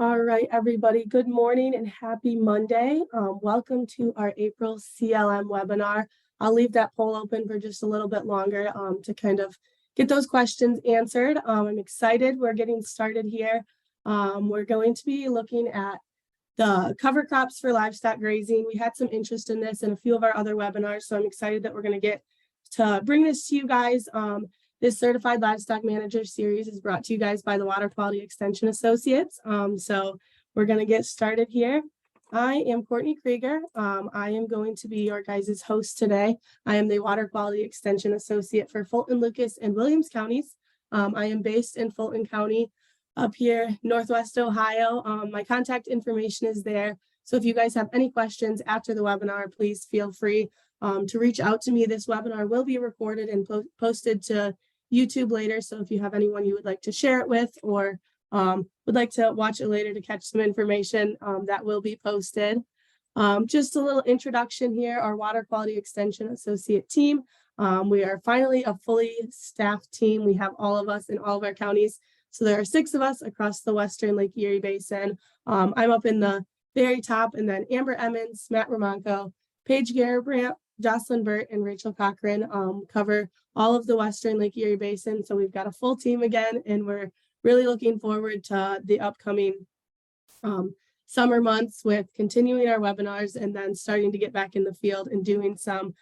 All right, everybody, good morning and happy Monday. Welcome to our April CLM webinar. I'll leave that poll open for just a little bit longer to kind of get those questions answered. I'm excited. We're getting started here. We're going to be looking at the cover crops for livestock grazing. We had some interest in this in a few of our other webinars, so I'm excited that we're going to get to bring this to you guys. This Certified Livestock Manager series is brought to you guys by the Water Quality Extension Associates. So we're going to get started here. I am Courtney Krieger. I am going to be your guys' host today. I am the Water Quality Extension Associate for Fulton, Lucas, and Williams counties. I am based in Fulton County up here, Northwest Ohio. My contact information is there. So if you guys have any questions after the webinar, please feel free to reach out to me. This webinar will be recorded and posted to YouTube later. So if you have anyone you would like to share it with or would like to watch it later to catch some information, that will be posted. Just a little introduction here, our Water Quality Extension Associate team. We are finally a fully staffed team. We have all of us in all of our counties. So there are 6 of us across the Western Lake Erie Basin. I'm up in the very top, and then Amber Emmons, Matt Romanko, Paige Garabrandt, Jocelyn Burt, and Rachel Cochran cover all of the Western Lake Erie Basin. So we've got a full team again, and we're really looking forward to the upcoming summer months with continuing our webinars and then starting to get back in the field and doing some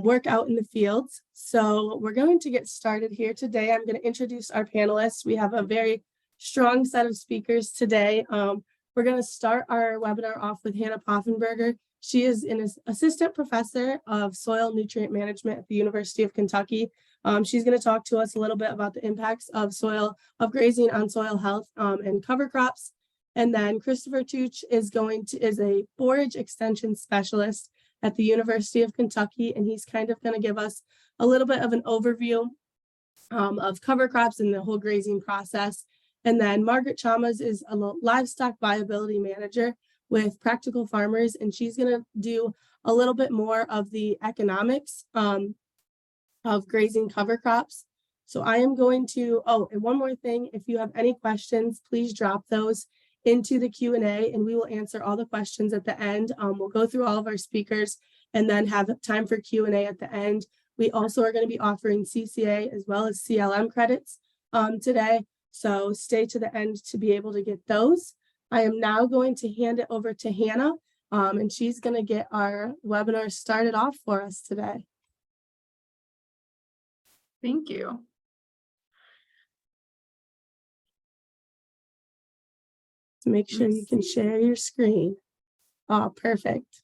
work out in the fields. So we're going to get started here today. I'm going to introduce our panelists. We have a very strong set of speakers today. We're going to start our webinar off with Hannah Poffenbarger. She is an assistant professor of soil nutrient management at the University of Kentucky. She's going to talk to us a little bit about the impacts of grazing on soil health and cover crops. And then Christopher Teutsch is a Forage Extension Specialist at the University of Kentucky, and he's kind of going to give us a little bit of an overview of cover crops and the whole grazing process. And then Margaret Chamas is a Livestock Viability Manager with Practical Farmers, and she's going to do a little bit more of the economics of grazing cover crops. So I am going to, and one more thing, if you have any questions, please drop those into the Q&A and we will answer all the questions at the end. We'll go through all of our speakers and then have time for Q&A at the end. We also are going to be offering CCA as well as CLM credits today. So stay to the end to be able to get those. I am now going to hand it over to Hannah, and she's going to get our webinar started off for us today. Thank you. Make sure you can share your screen. Oh, perfect.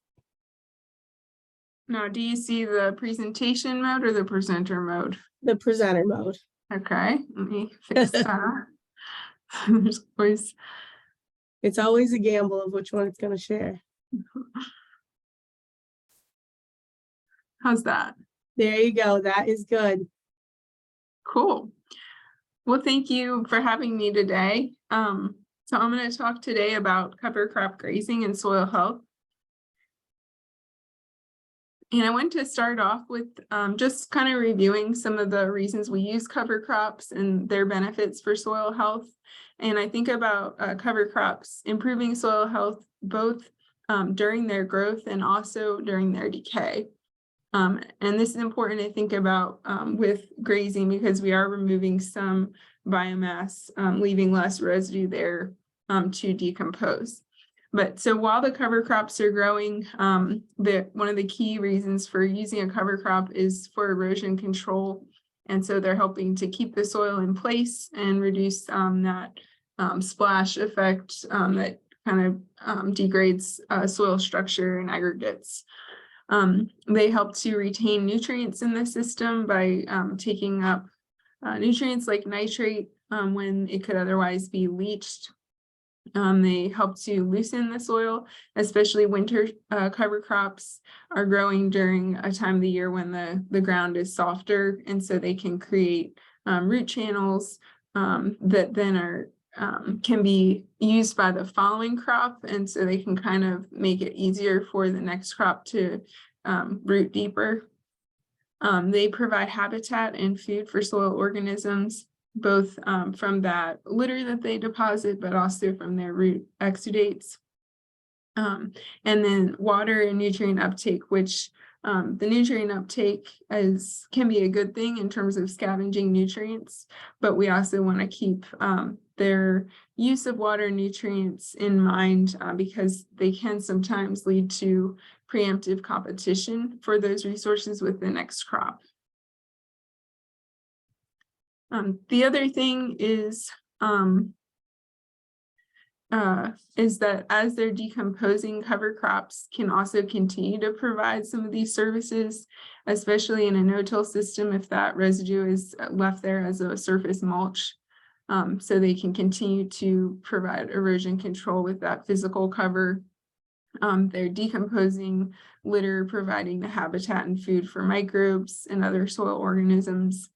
Now, do you see the presentation mode or the presenter mode? The presenter mode. Okay, let me fix that. It's always a gamble of which one it's going to share. How's that? There you go. That is good. Cool. Well, thank you for having me today. So I'm going to talk today about cover crop grazing and soil health. And I want to start off with just kind of reviewing some of the reasons we use cover crops and their benefits for soil health. And I think about cover crops improving soil health both during their growth and also during their decay. And this is important to think about with grazing because we are removing some biomass, leaving less residue there to decompose. But so while the cover crops are growing, one of the key reasons for using a cover crop is for erosion control. And so they're helping to keep the soil in place and reduce that splash effect that kind of degrades soil structure and aggregates. They help to retain nutrients in the system by taking up nutrients like nitrate when it could otherwise be leached. They help to loosen the soil, especially winter cover crops are growing during a time of the year when the ground is softer, and so they can create root channels that then can be used by the following crop, and so they can kind of make it easier for the next crop to root deeper. They provide habitat and food for soil organisms. both from that litter that they deposit, but also from their root exudates. And then water and nutrient uptake, which the nutrient uptake can be a good thing in terms of scavenging nutrients, but we also want to keep their use of water nutrients in mind because they can sometimes lead to preemptive competition for those resources with the next crop. The other thing is that as they're decomposing, cover crops can also continue to provide some of these services, especially in a no-till system if that residue is left there as a surface mulch. So they can continue to provide erosion control with that physical cover. They're decomposing litter, providing the habitat and food for microbes and other soil organisms.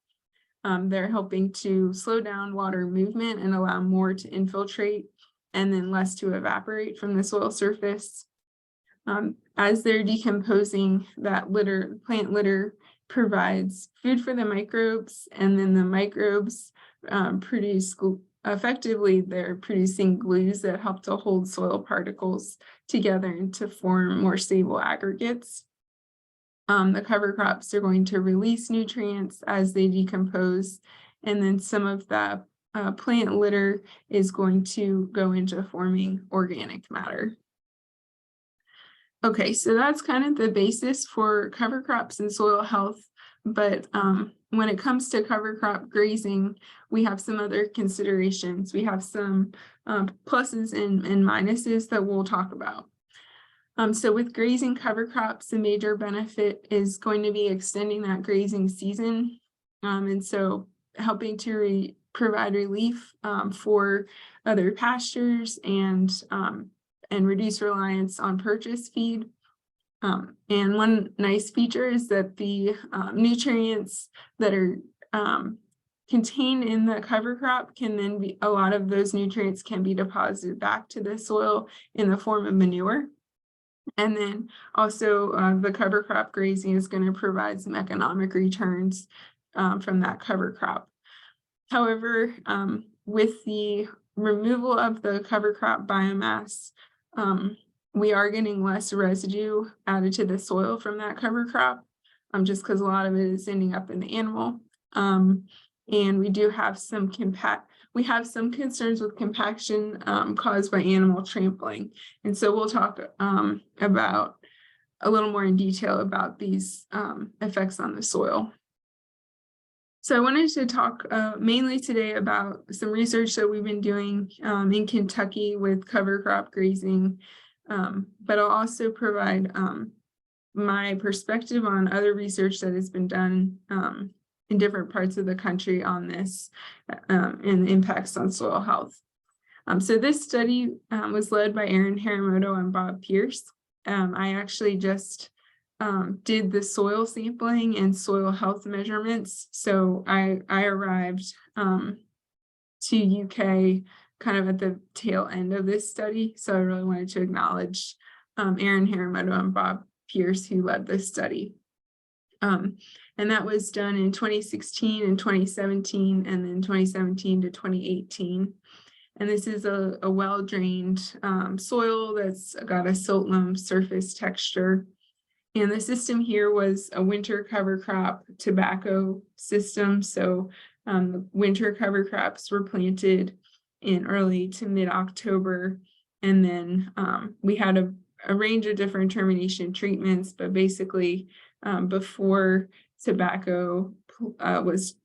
They're helping to slow down water movement and allow more to infiltrate and then less to evaporate from the soil surface. As they're decomposing, that litter, plant litter, provides food for the microbes, and then the microbes produce, effectively, they're producing glues that help to hold soil particles together and to form more stable aggregates. The cover crops are going to release nutrients as they decompose, and then some of that plant litter is going to go into forming organic matter. Okay, so that's kind of the basis for cover crops and soil health, but when it comes to cover crop grazing, we have some other considerations. We have some pluses and minuses that we'll talk about. So with grazing cover crops, the major benefit is going to be extending that grazing season, and so helping to provide relief for other pastures and reduce reliance on purchase feed. And one nice feature is that the nutrients that are contained in the cover crop can then be, a lot of those nutrients can be deposited back to the soil in the form of manure. And then also the cover crop grazing is going to provide some economic returns from that cover crop. However, with the removal of the cover crop biomass, we are getting less residue added to the soil from that cover crop, just because a lot of it is ending up in the animal. And we do have some concerns with compaction caused by animal trampling. And so we'll talk about a little more in detail about these effects on the soil. So I wanted to talk mainly today about some research that we've been doing in Kentucky with cover crop grazing, but I'll also provide my perspective on other research that has been done in different parts of the country on this and the impacts on soil health. So this study was led by Erin Haramoto and Bob Pierce. I actually just did the soil sampling and soil health measurements. So I arrived to UK kind of at the tail end of this study. So I really wanted to acknowledge Erin Haramoto and Bob Pierce, who led this study. And that was done in 2016 and 2017, and then 2017 to 2018. And this is a well-drained soil that's got a silt loam surface texture. And the system here was a winter cover crop tobacco system. So the winter cover crops were planted in early to mid-October. And then we had a range of different termination treatments, but basically before tobacco was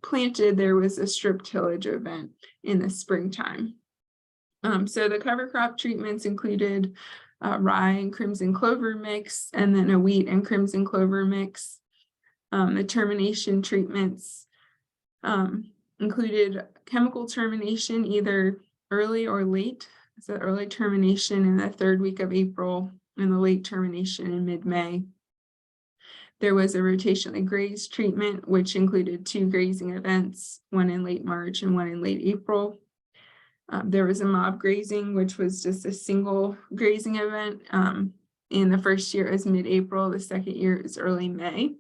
planted, there was a strip tillage event in the springtime. So the cover crop treatments included rye and crimson clover mix, and then a wheat and crimson clover mix. The termination treatments included chemical termination, either early or late. So early termination in the third week of April and the late termination in mid-May. There was a rotationally grazed treatment, which included 2 grazing events, one in late March and one in late April. There was a mob grazing, which was just a single grazing event. In the first year is mid-April, the second year is early May.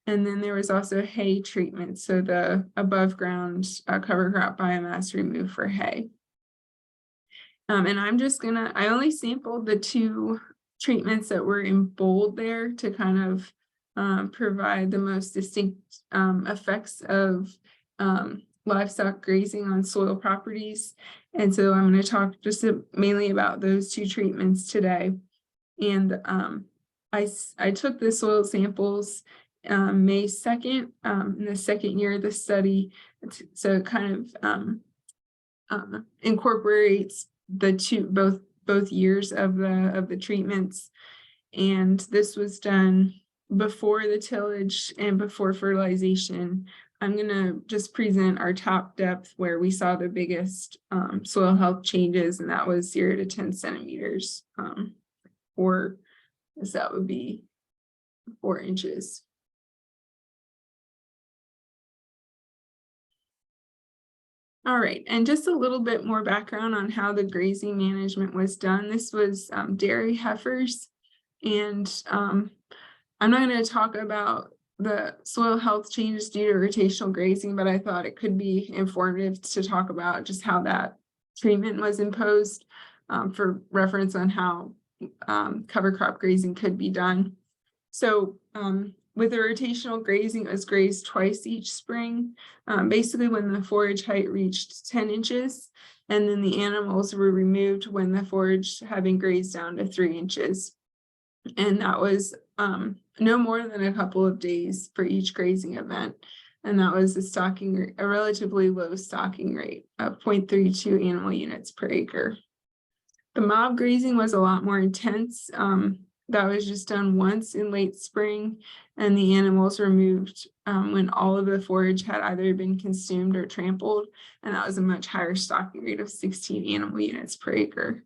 And then there was also hay treatment, so the above ground cover crop biomass removed for hay. And I only sampled the 2 treatments that were in bold there to kind of provide the most distinct effects of livestock grazing on soil properties. And so I'm going to talk just mainly about those 2 treatments today. And I took the soil samples May 2nd, in the second year of the study. So it kind of incorporates the both years of the treatments. And this was done before the tillage and before fertilization. I'm going to just present our top depth where we saw the biggest soil health changes, and that was 0 to 10 centimeters, or as that would be 4 inches. All right, and just a little bit more background on how the grazing management was done. This was dairy heifers, and I'm not going to talk about the soil health changes due to rotational grazing, but I thought it could be informative to talk about just how that treatment was imposed for reference on how cover crop grazing could be done. So with the rotational grazing, it was grazed twice each spring, basically when the forage height reached 10 inches, and then the animals were removed when the forage had been grazed down to 3 inches. And that was no more than a couple of days for each grazing event. And that was a relatively low stocking rate of 0.32 animal units per acre. The mob grazing was a lot more intense. That was just done once in late spring, and the animals were moved when all of the forage had either been consumed or trampled, and that was a much higher stocking rate of 16 animal units per acre.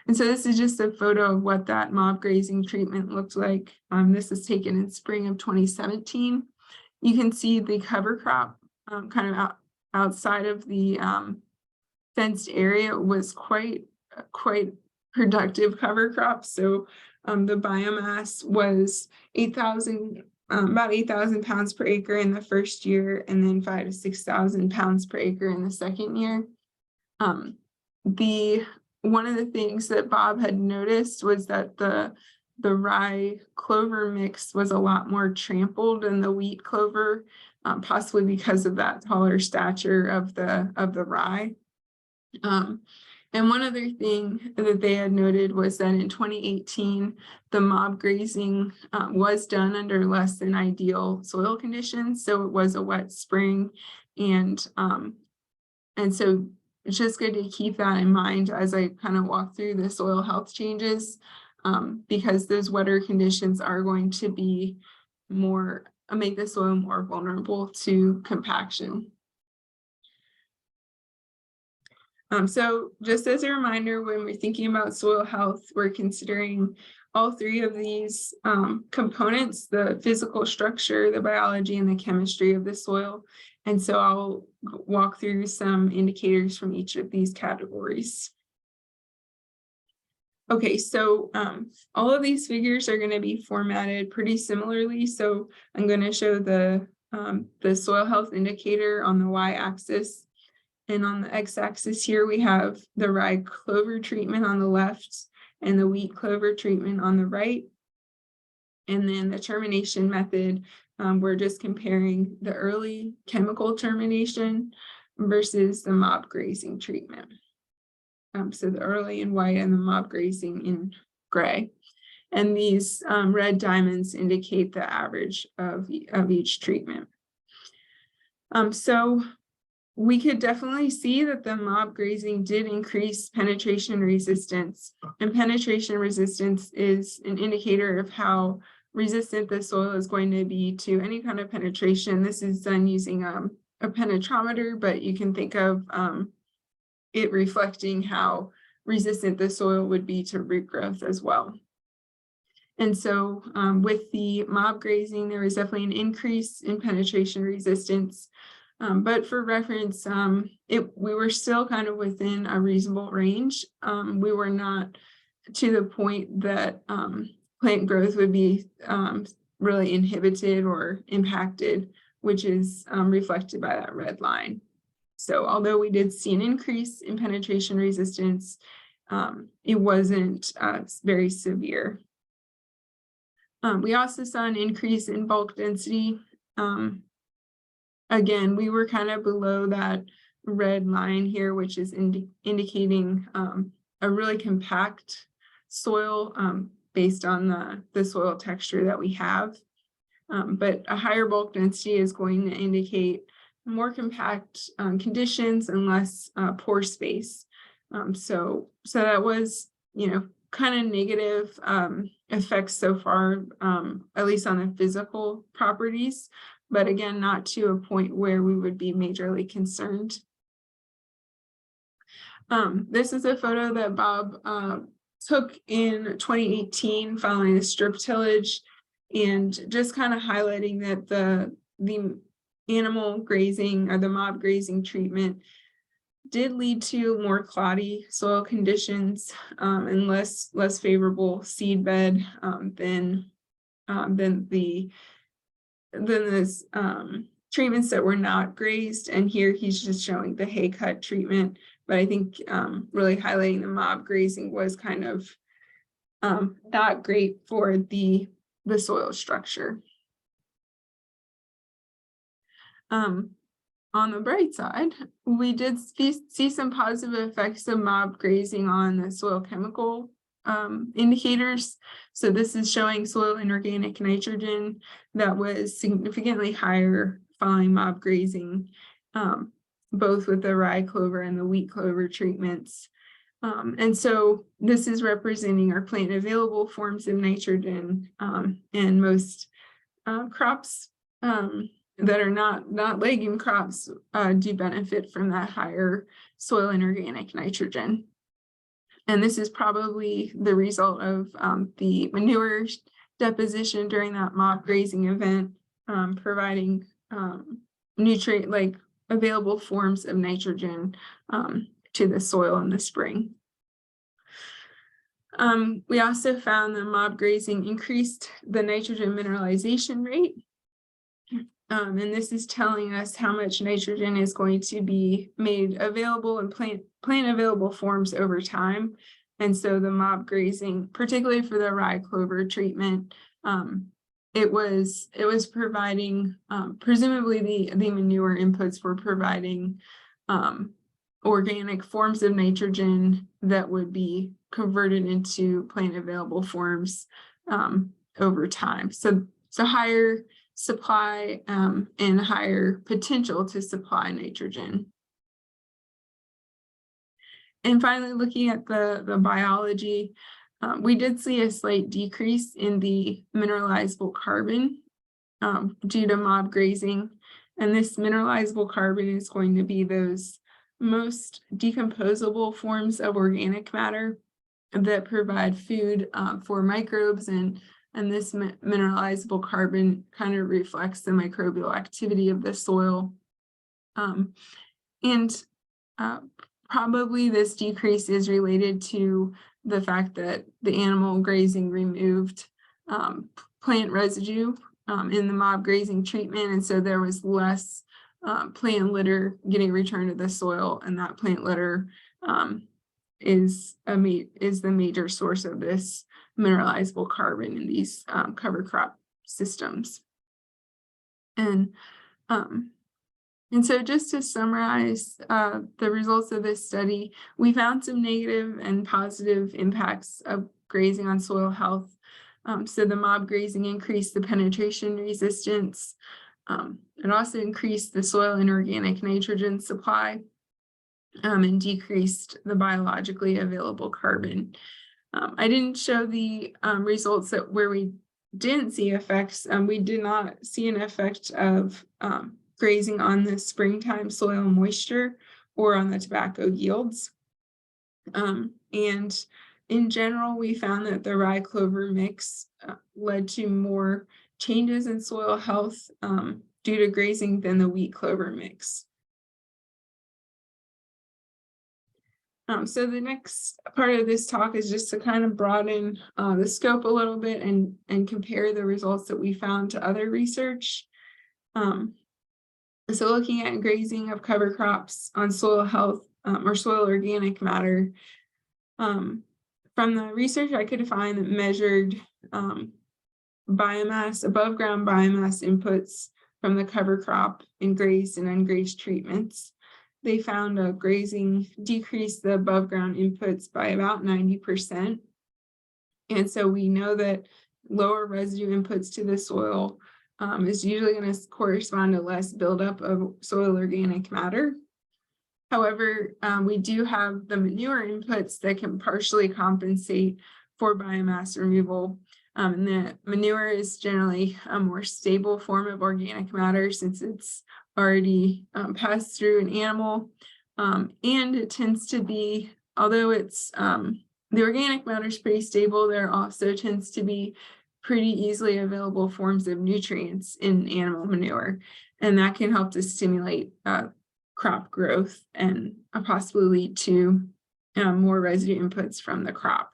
And so this is just a photo of what that mob grazing treatment looked like. This was taken in spring of 2017. You can see the cover crop kind of outside of the fenced area was quite productive cover crop. So the biomass was about 8,000 pounds per acre in the first year, and then 5,000 to 6,000 pounds per acre in the second year. One of the things that Bob had noticed was that the rye clover mix was a lot more trampled than the wheat clover, possibly because of that taller stature of the rye. And one other thing that they had noted was that in 2018, the mob grazing was done under less than ideal soil conditions. So it was a wet spring, and so it's just good to keep that in mind as I kind of walk through the soil health changes, because those wetter conditions are going to be make the soil more vulnerable to compaction. So just as a reminder, when we're thinking about soil health, we're considering all 3 of these components: the physical structure, the biology, and the chemistry of the soil. And so I'll walk through some indicators from each of these categories. Okay, so all of these figures are going to be formatted pretty similarly. So I'm going to show the soil health indicator on the y-axis. And on the x-axis here, we have the rye clover treatment on the left and the wheat clover treatment on the right. And then the termination method, we're just comparing the early chemical termination versus the mob grazing treatment. So the early in white and the mob grazing in gray. And these red diamonds indicate the average of each treatment. So we could definitely see that the mob grazing did increase penetration resistance, and penetration resistance is an indicator of how resistant the soil is going to be to any kind of penetration. This is done using a penetrometer, but you can think of it reflecting how resistant the soil would be to root growth as well. And so with the mob grazing, there was definitely an increase in penetration resistance. But for reference, we were still kind of within a reasonable range. We were not to the point that plant growth would be really inhibited or impacted, which is reflected by that red line. So although we did see an increase in penetration resistance, it wasn't very severe. We also saw an increase in bulk density. Again, we were kind of below that red line here, which is indicating a really compact soil based on the soil texture that we have. But a higher bulk density is going to indicate more compact conditions and less pore space. So that was, kind of negative effects so far, at least on the physical properties, but again, not to a point where we would be majorly concerned. This is a photo that Bob took in 2018 following the strip tillage, and just kind of highlighting that the animal grazing or the mob grazing treatment did lead to more cloddy soil conditions and less favorable seed bed than the treatments that were not grazed. And here he's just showing the hay cut treatment, but I think really highlighting the mob grazing was kind of not great for the soil structure. On the bright side, we did see some positive effects of mob grazing on the soil chemical indicators. So this is showing soil inorganic nitrogen that was significantly higher following mob grazing, both with the rye clover and the wheat clover treatments. And so this is representing our plant available forms of nitrogen, and most crops that are not legume crops do benefit from that higher soil inorganic nitrogen. And this is probably the result of the manure deposition during that mob grazing event, providing nutrient like available forms of nitrogen to the soil in the spring. We also found that mob grazing increased the nitrogen mineralization rate. And this is telling us how much nitrogen is going to be made available in plant available forms over time. And so the mob grazing, particularly for the rye clover treatment, it was providing, presumably the manure inputs were providing organic forms of nitrogen that would be converted into plant available forms over time. So higher supply and higher potential to supply nitrogen. And finally, looking at the biology, we did see a slight decrease in the mineralizable carbon due to mob grazing. And this mineralizable carbon is going to be those most decomposable forms of organic matter that provide food for microbes, and this mineralizable carbon kind of reflects the microbial activity of the soil. Probably this decrease is related to the fact that the animal grazing removed plant residue in the mob grazing treatment, and so there was less plant litter getting returned to the soil, and that plant litter is the major source of this mineralizable carbon in these cover crop systems. And so just to summarize the results of this study, we found some negative and positive impacts of grazing on soil health. So the mob grazing increased the penetration resistance. It also increased the soil inorganic nitrogen supply and decreased the biologically available carbon. I didn't show the results where we didn't see effects. We did not see an effect of grazing on the springtime soil moisture or on the tobacco yields. And in general, we found that the rye clover mix led to more changes in soil health due to grazing than the wheat clover mix. So the next part of this talk is just to kind of broaden the scope a little bit and compare the results that we found to other research. So looking at grazing of cover crops on soil health or soil organic matter, from the research I could find that measured biomass, above ground biomass inputs from the cover crop in grazed and ungrazed treatments. They found grazing decreased the above ground inputs by about 90%. And so we know that lower residue inputs to the soil is usually going to correspond to less buildup of soil organic matter. However, we do have the manure inputs that can partially compensate for biomass removal. And the manure is generally a more stable form of organic matter since it's already passed through an animal. And it tends to be, although it's the organic matter is pretty stable, there also tends to be pretty easily available forms of nutrients in animal manure. And that can help to stimulate crop growth and possibly lead to more residue inputs from the crop.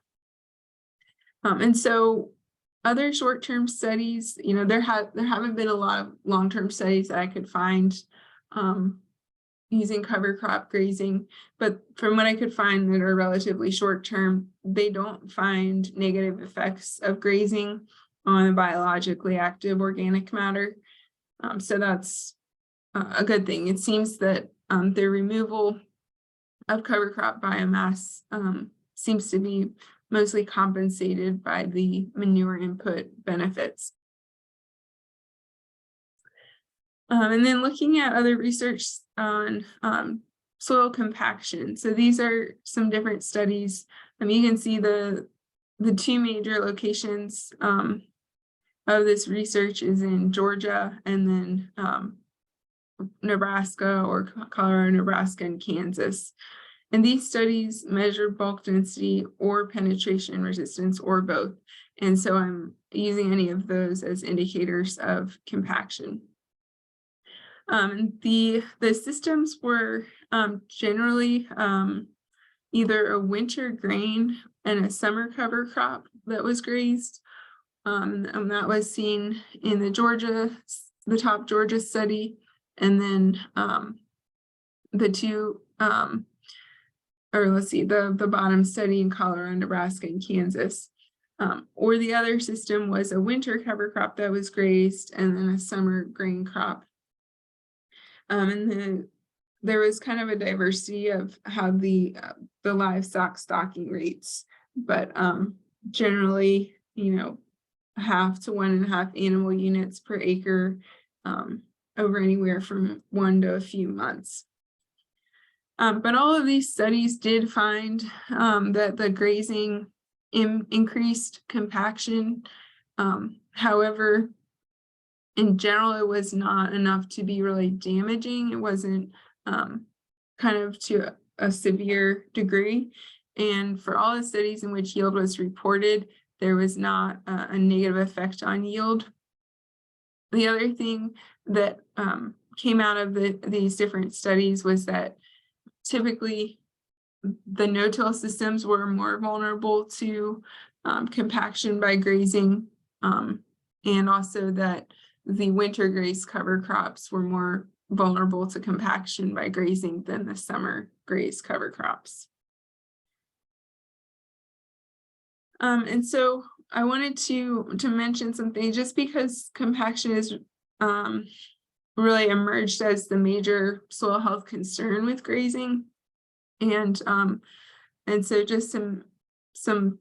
And so other short-term studies, you know, there haven't been a lot of long-term studies that I could find using cover crop grazing, but from what I could find that are relatively short-term, they don't find negative effects of grazing on the biologically active organic matter. So that's a good thing. It seems that the removal of cover crop biomass seems to be mostly compensated by the manure input benefits. And then looking at other research on soil compaction. So these are some different studies. You can see the two major locations of this research is in Georgia and then Nebraska or Colorado, Nebraska, and Kansas. And these studies measure bulk density or penetration resistance or both. And so I'm using any of those as indicators of compaction. The systems were generally either a winter grain and a summer cover crop that was grazed. And that was seen in the top Georgia study, and then the two the bottom study in Colorado, Nebraska, and Kansas. Or the other system was a winter cover crop that was grazed and then a summer grain crop. And then there was kind of a diversity of how the livestock stocking rates, but generally, you know, 0.5 to 1.5 animal units per acre over anywhere from 1 to a few months. But all of these studies did find that the grazing increased compaction. However, in general, it was not enough to be really damaging. It wasn't kind of to a severe degree. And for all the studies in which yield was reported, there was not a negative effect on yield. The other thing that came out of these different studies was that typically the no-till systems were more vulnerable to compaction by grazing, and also that the winter graze cover crops were more vulnerable to compaction by grazing than the summer graze cover crops. And so I wanted to mention something, just because compaction is really emerged as the major soil health concern with grazing. And so just some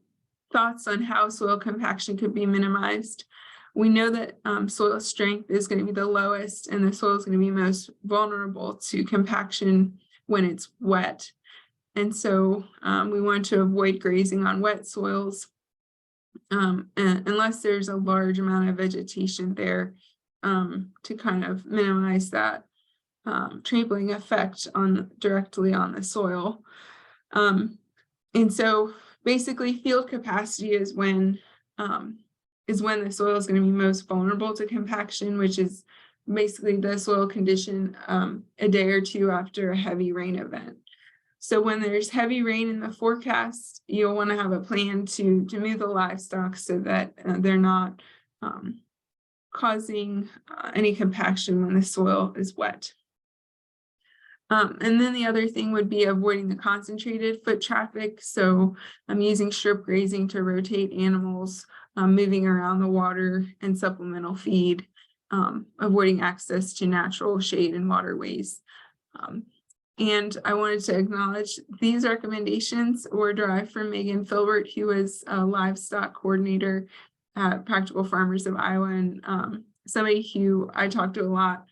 thoughts on how soil compaction could be minimized. We know that soil strength is going to be the lowest, and the soil is going to be most vulnerable to compaction when it's wet. And so we want to avoid grazing on wet soils unless there's a large amount of vegetation there to kind of minimize that trampling effect directly on the soil. And so basically field capacity is when the soil is going to be most vulnerable to compaction, which is basically the soil condition a day or two after a heavy rain event. So when there's heavy rain in the forecast, you'll want to have a plan to move the livestock so that they're not causing any compaction when the soil is wet. And then the other thing would be avoiding the concentrated foot traffic. So I'm using strip grazing to rotate animals, moving around the water and supplemental feed, avoiding access to natural shade and waterways. And I wanted to acknowledge these recommendations were derived from Megan Filbert, who is a livestock coordinator at Practical Farmers of Iowa, and somebody who I talked to a lot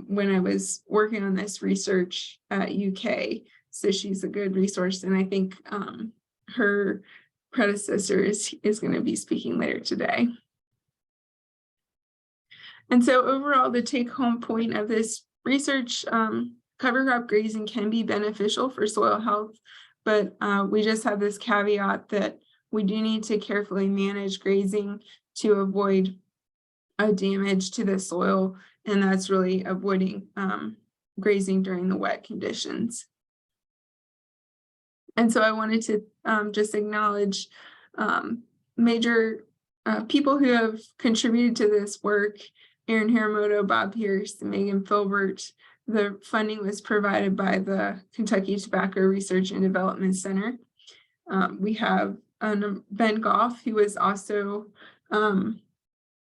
when I was working on this research at UK. So she's a good resource, and I think her predecessor is going to be speaking later today. And so overall, the take-home point of this research, cover crop grazing can be beneficial for soil health, but we just have this caveat that we do need to carefully manage grazing to avoid damage to the soil, and that's really avoiding grazing during the wet conditions. And so I wanted to just acknowledge major people who have contributed to this work: Aaron Hiramoto, Bob Pierce, Megan Filbert. The funding was provided by the Kentucky Tobacco Research and Development Center. We have Ben Goff, who was also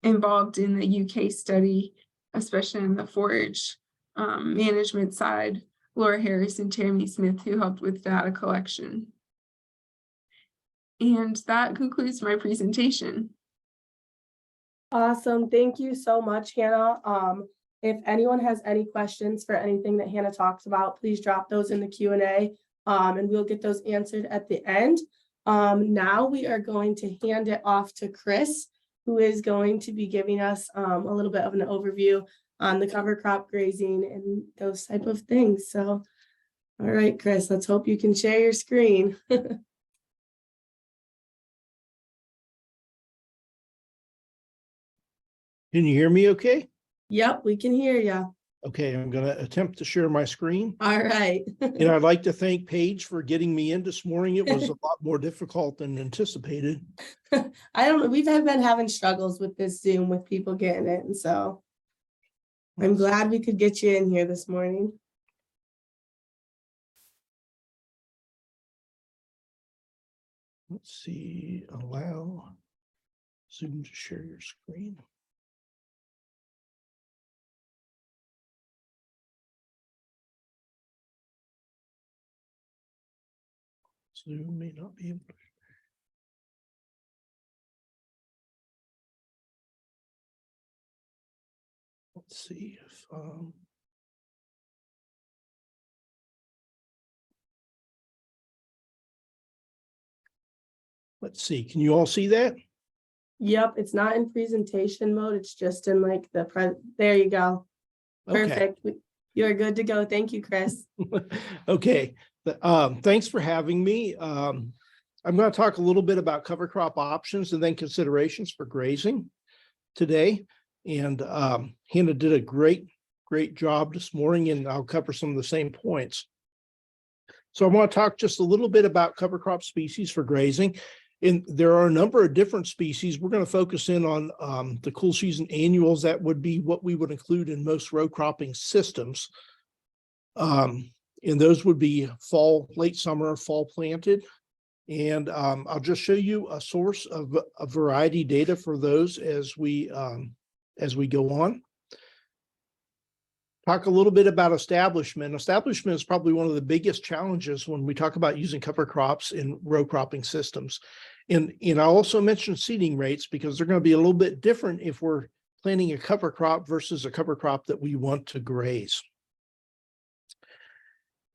involved in the UK study, especially in the forage management side, Laura Harris and Tammy Smith, who helped with data collection. And that concludes my presentation. Awesome. Thank you so much, Hannah. If anyone has any questions for anything that Hannah talks about, please drop those in the Q&A, and we'll get those answered at the end. Now we are going to hand it off to Chris, who is going to be giving us a little bit of an overview on the cover crop grazing and those type of things. So, all right, Chris, let's hope you can share your screen. Can you hear me okay? Yep, we can hear you. Okay, I'm going to attempt to share my screen. All right. And I'd like to thank Paige for getting me in this morning. It was a lot more difficult than anticipated. I don't know. We've been having struggles with this Zoom with people getting it. And so I'm glad we could get you in here this morning. Let's see, allow Zoom to share your screen. Zoom may not be able to. Let's see if let's see, can you all see that? Yep, it's not in presentation mode. It's just in like there you go. Perfect. Okay. You're good to go. Thank you, Chris. Okay. Thanks for having me. I'm going to talk a little bit about cover crop options and then considerations for grazing today. And Hannah did a great job this morning, and I'll cover some of the same points. So I want to talk just a little bit about cover crop species for grazing. And there are a number of different species. We're going to focus in on the cool season annuals. That would be what we would include in most row cropping systems. And those would be fall, late summer, fall planted. And I'll just show you a source of a variety data for those as we go on. Talk a little bit about establishment. Establishment is probably one of the biggest challenges when we talk about using cover crops in row cropping systems. And I also mentioned seeding rates because they're going to be a little bit different if we're planting a cover crop versus a cover crop that we want to graze.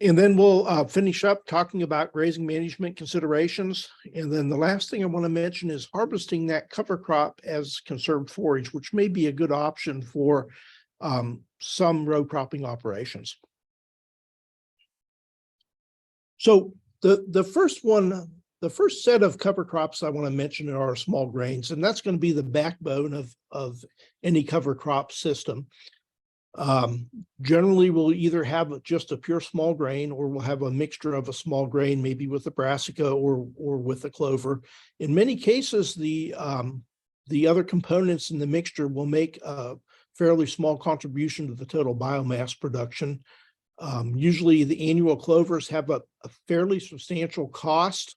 And then we'll finish up talking about grazing management considerations. And then the last thing I want to mention is harvesting that cover crop as conserved forage, which may be a good option for some row cropping operations. So the first set of cover crops I want to mention are small grains, and that's going to be the backbone of any cover crop system. Generally, we'll either have just a pure small grain, or we'll have a mixture of a small grain, maybe with a brassica or with a clover. In many cases, the other components in the mixture will make a fairly small contribution to the total biomass production. Usually the annual clovers have a fairly substantial cost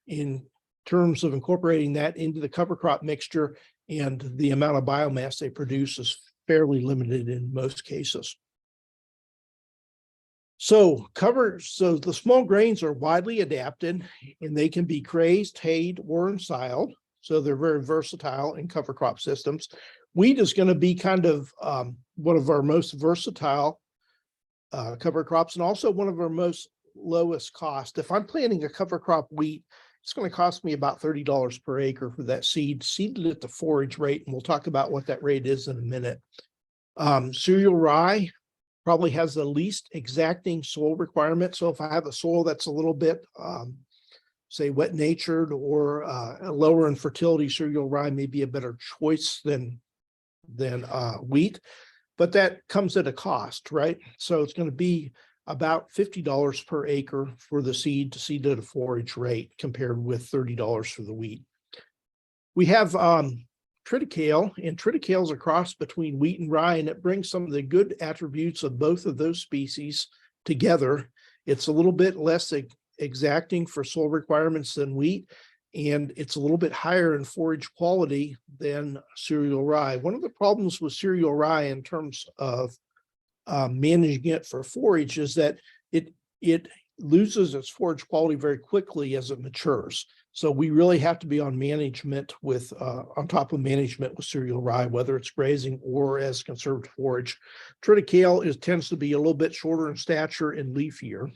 in terms of incorporating that into the cover crop mixture, and the amount of biomass they produce is fairly limited in most cases. So the small grains are widely adapted, and they can be grazed, hayed, or ensiled. So they're very versatile in cover crop systems. Wheat is going to be kind of one of our most versatile cover crops, and also one of our most lowest cost. If I'm planting a cover crop wheat, it's going to cost me about $30 per acre for that seeded at the forage rate, and we'll talk about what that rate is in a minute. Cereal rye probably has the least exacting soil requirement. So if I have a soil that's a little bit, say, wet-natured or lower in fertility, cereal rye may be a better choice than wheat, but that comes at a cost, right? So it's going to be about $50 per acre for the seed at a forage rate, compared with $30 for the wheat. We have triticale, and triticale is a cross between wheat and rye, and it brings some of the good attributes of both of those species together. It's a little bit less exacting for soil requirements than wheat, and it's a little bit higher in forage quality than cereal rye. One of the problems with cereal rye in terms of managing it for forage is that it loses its forage quality very quickly as it matures. So we really have to be on management with on top of management with cereal rye, whether it's grazing or as conserved forage. Triticale tends to be a little bit shorter in stature and leafier.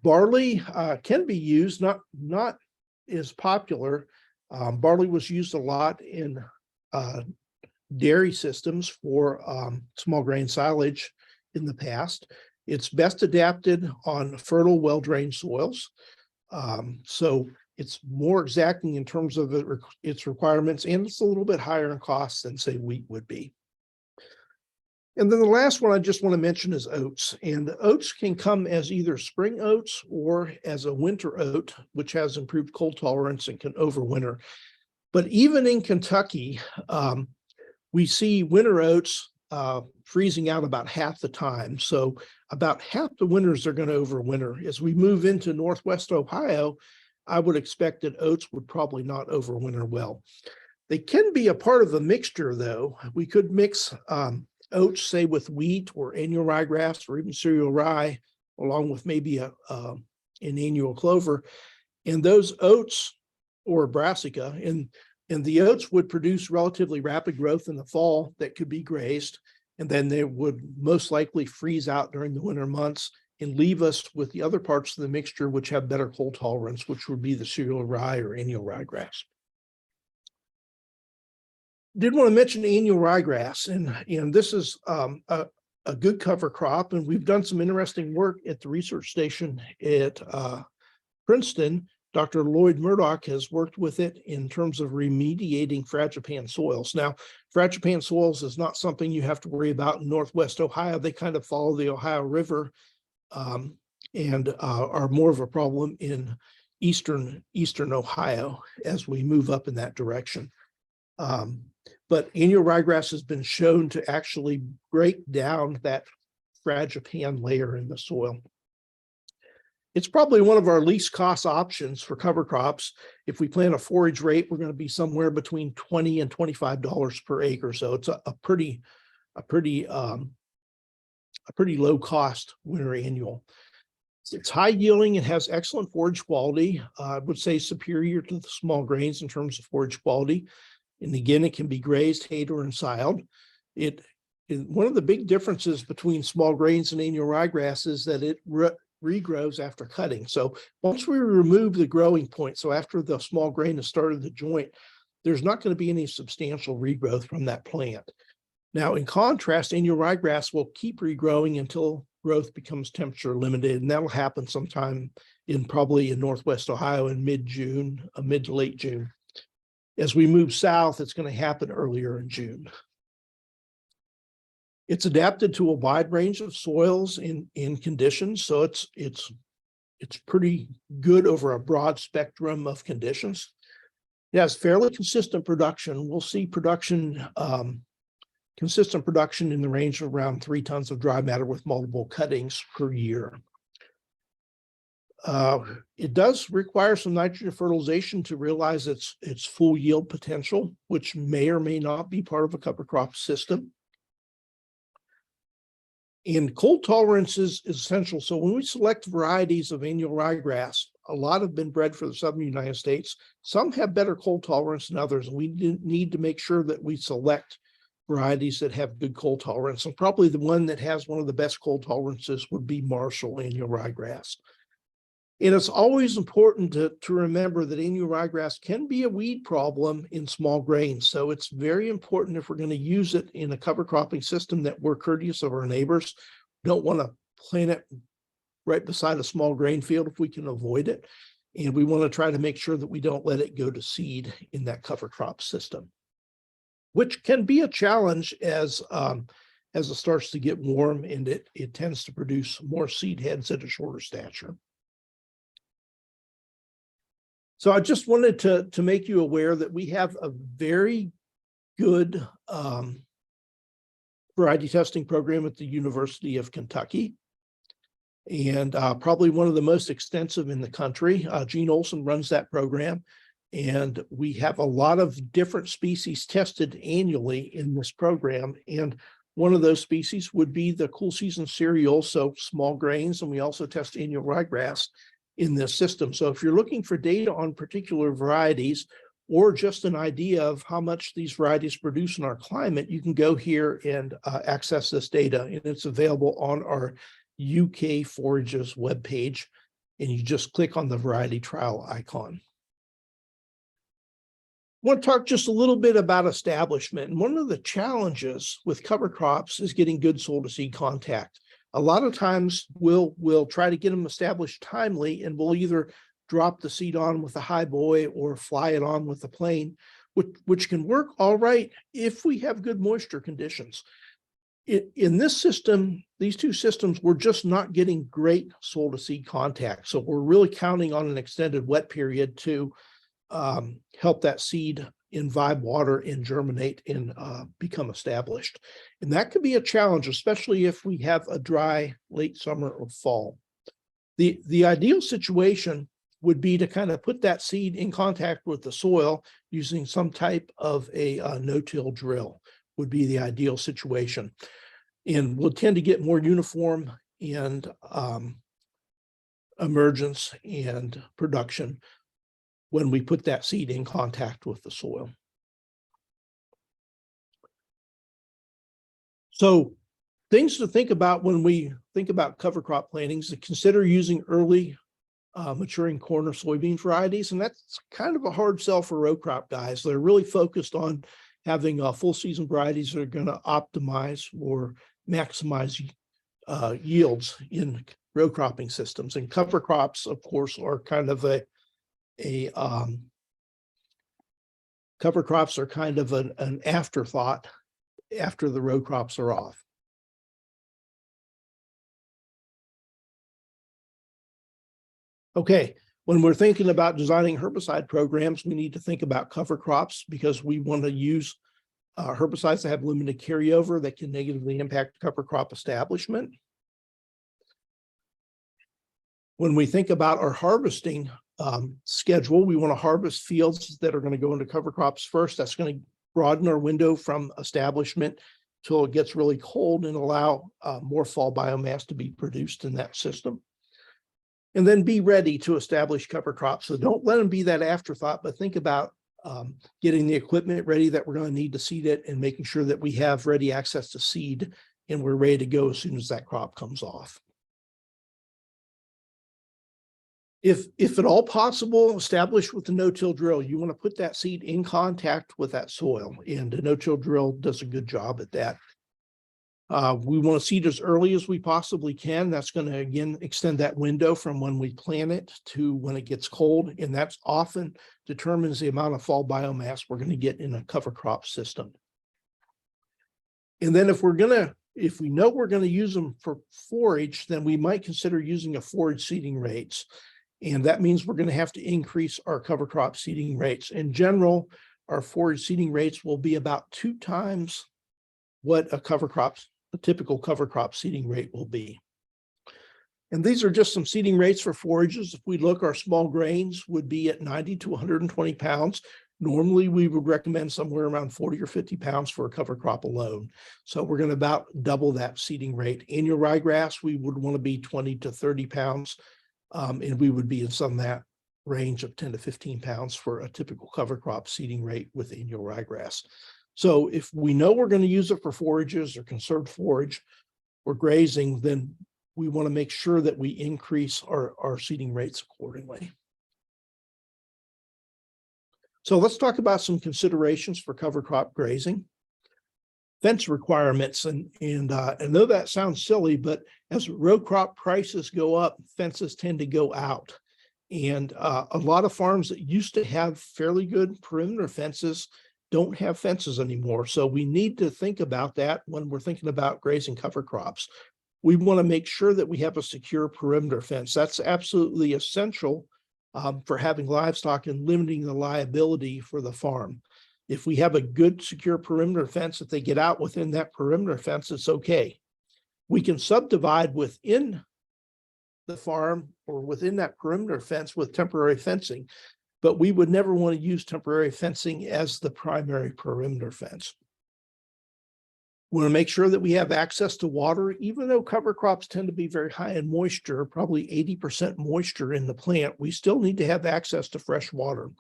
Barley can be used, not as popular. Barley was used a lot in dairy systems for small grain silage in the past. It's best adapted on fertile, well-drained soils. So it's more exacting in terms of its requirements, and it's a little bit higher in cost than, say, wheat would be. And then the last one I just want to mention is oats. And oats can come as either spring oats or as a winter oat, which has improved cold tolerance and can overwinter. But even in Kentucky, we see winter oats freezing out about half the time. So about half the winters are going to overwinter. As we move into Northwest Ohio, I would expect that oats would probably not overwinter well. They can be a part of a mixture, though. We could mix oats, say, with wheat or annual ryegrass or even cereal rye, along with maybe an annual clover. And those oats, or brassica, and the oats would produce relatively rapid growth in the fall that could be grazed, and then they would most likely freeze out during the winter months and leave us with the other parts of the mixture which have better cold tolerance, which would be the cereal rye or annual ryegrass. Did want to mention annual ryegrass, and this is a good cover crop, and we've done some interesting work at the research station at Princeton. Dr. Lloyd Murdoch has worked with it in terms of remediating frangipane soils. Now, frangipane soils is not something you have to worry about in Northwest Ohio. They kind of follow the Ohio River and are more of a problem in eastern Ohio as we move up in that direction. But annual ryegrass has been shown to actually break down that frangipane layer in the soil. It's probably one of our least cost options for cover crops. If we plant a forage rate, we're going to be somewhere between $20 and $25 per acre. So it's a pretty low cost winter annual. It's high yielding. It has excellent forage quality. I would say superior to the small grains in terms of forage quality. And again, it can be grazed, hayed, or ensiled. One of the big differences between small grains and annual ryegrass is that it regrows after cutting. So once we remove the growing point, so after the small grain has started the joint, there's not going to be any substantial regrowth from that plant. Now, in contrast, annual ryegrass will keep regrowing until growth becomes temperature limited, and that'll happen sometime probably in Northwest Ohio in mid-June, mid to late June. As we move south, it's going to happen earlier in June. It's adapted to a wide range of soils and conditions, so it's pretty good over a broad spectrum of conditions. It has fairly consistent production. We'll see consistent production in the range of around 3 tons of dry matter with multiple cuttings per year. It does require some nitrogen fertilization to realize its full yield potential, which may or may not be part of a cover crop system. And cold tolerance is essential. So when we select varieties of annual ryegrass, a lot have been bred for the southern United States. Some have better cold tolerance than others, and we need to make sure that we select varieties that have good cold tolerance. And probably the one that has one of the best cold tolerances would be Marshall annual ryegrass. And it's always important to remember that annual ryegrass can be a weed problem in small grains. So it's very important, if we're going to use it in a cover cropping system, that we're courteous of our neighbors. We don't want to plant it right beside a small grain field if we can avoid it. And we want to try to make sure that we don't let it go to seed in that cover crop system, which can be a challenge as it starts to get warm, and it tends to produce more seed heads at a shorter stature. So I just wanted to make you aware that we have a very good variety testing program at the University of Kentucky, and probably one of the most extensive in the country. Gene Olson runs that program, and we have a lot of different species tested annually in this program. And one of those species would be the cool season cereal, so small grains, and we also test annual ryegrass in this system. So if you're looking for data on particular varieties, or just an idea of how much these varieties produce in our climate, you can go here and access this data, and it's available on our UK Forages webpage, and you just click on the variety trial icon. I want to talk just a little bit about establishment. And one of the challenges with cover crops is getting good soil to seed contact. A lot of times we'll try to get them established timely, and we'll either drop the seed on with a high boy or fly it on with a plane, which can work all right if we have good moisture conditions. In this system, these two systems, we're just not getting great soil to seed contact. So we're really counting on an extended wet period to help that seed imbibe water and germinate and become established. And that could be a challenge, especially if we have a dry late summer or fall. The ideal situation would be to kind of put that seed in contact with the soil using some type of a no-till drill would be the ideal situation. And we'll tend to get more uniform and emergence and production when we put that seed in contact with the soil. So things to think about when we think about cover crop plantings, to consider using early maturing corn or soybean varieties. And that's kind of a hard sell for row crop guys. They're really focused on having full season varieties that are going to optimize or maximize yields in row cropping systems. And cover crops, of course, are kind of cover crops are kind of an afterthought after the row crops are off. Okay, when we're thinking about designing herbicide programs, we need to think about cover crops because we want to use herbicides that have limited carryover that can negatively impact cover crop establishment. When we think about our harvesting schedule, we want to harvest fields that are going to go into cover crops first. That's going to broaden our window from establishment till it gets really cold and allow more fall biomass to be produced in that system. And then be ready to establish cover crops. So don't let them be that afterthought, but think about getting the equipment ready that we're going to need to seed it, and making sure that we have ready access to seed and we're ready to go as soon as that crop comes off. If at all possible, establish with the no-till drill. You want to put that seed in contact with that soil, and the no-till drill does a good job at that. We want to seed as early as we possibly can. That's going to, again, extend that window from when we plant it to when it gets cold, and that's often determines the amount of fall biomass we're going to get in a cover crop system. And then if we're going to If we know we're going to use them for forage, then we might consider using a forage seeding rates. And that means we're going to have to increase our cover crop seeding rates. In general, our forage seeding rates will be about 2 times what a typical cover crop seeding rate will be. And these are just some seeding rates for forages. If we look, our small grains would be at 90 to 120 pounds. Normally, we would recommend somewhere around 40 or 50 pounds for a cover crop alone. So we're going to about double that seeding rate. Annual ryegrass, we would want to be 20 to 30 pounds. And we would be in some of that range of 10 to 15 pounds for a typical cover crop seeding rate with annual ryegrass. So if we know we're going to use it for forages or conserved forage or grazing, then we want to make sure that we increase our seeding rates accordingly. So let's talk about some considerations for cover crop grazing. Fence requirements, and I know that sounds silly, but as row crop prices go up, fences tend to go out. And a lot of farms that used to have fairly good perimeter fences don't have fences anymore. So we need to think about that when we're thinking about grazing cover crops. We want to make sure that we have a secure perimeter fence. That's absolutely essential for having livestock and limiting the liability for the farm. If we have a good secure perimeter fence, if they get out within that perimeter fence, it's okay. We can subdivide within the farm or within that perimeter fence with temporary fencing, but we would never want to use temporary fencing as the primary perimeter fence. We want to make sure that we have access to water, even though cover crops tend to be very high in moisture, probably 80% moisture in the plant, we still need to have access to fresh water.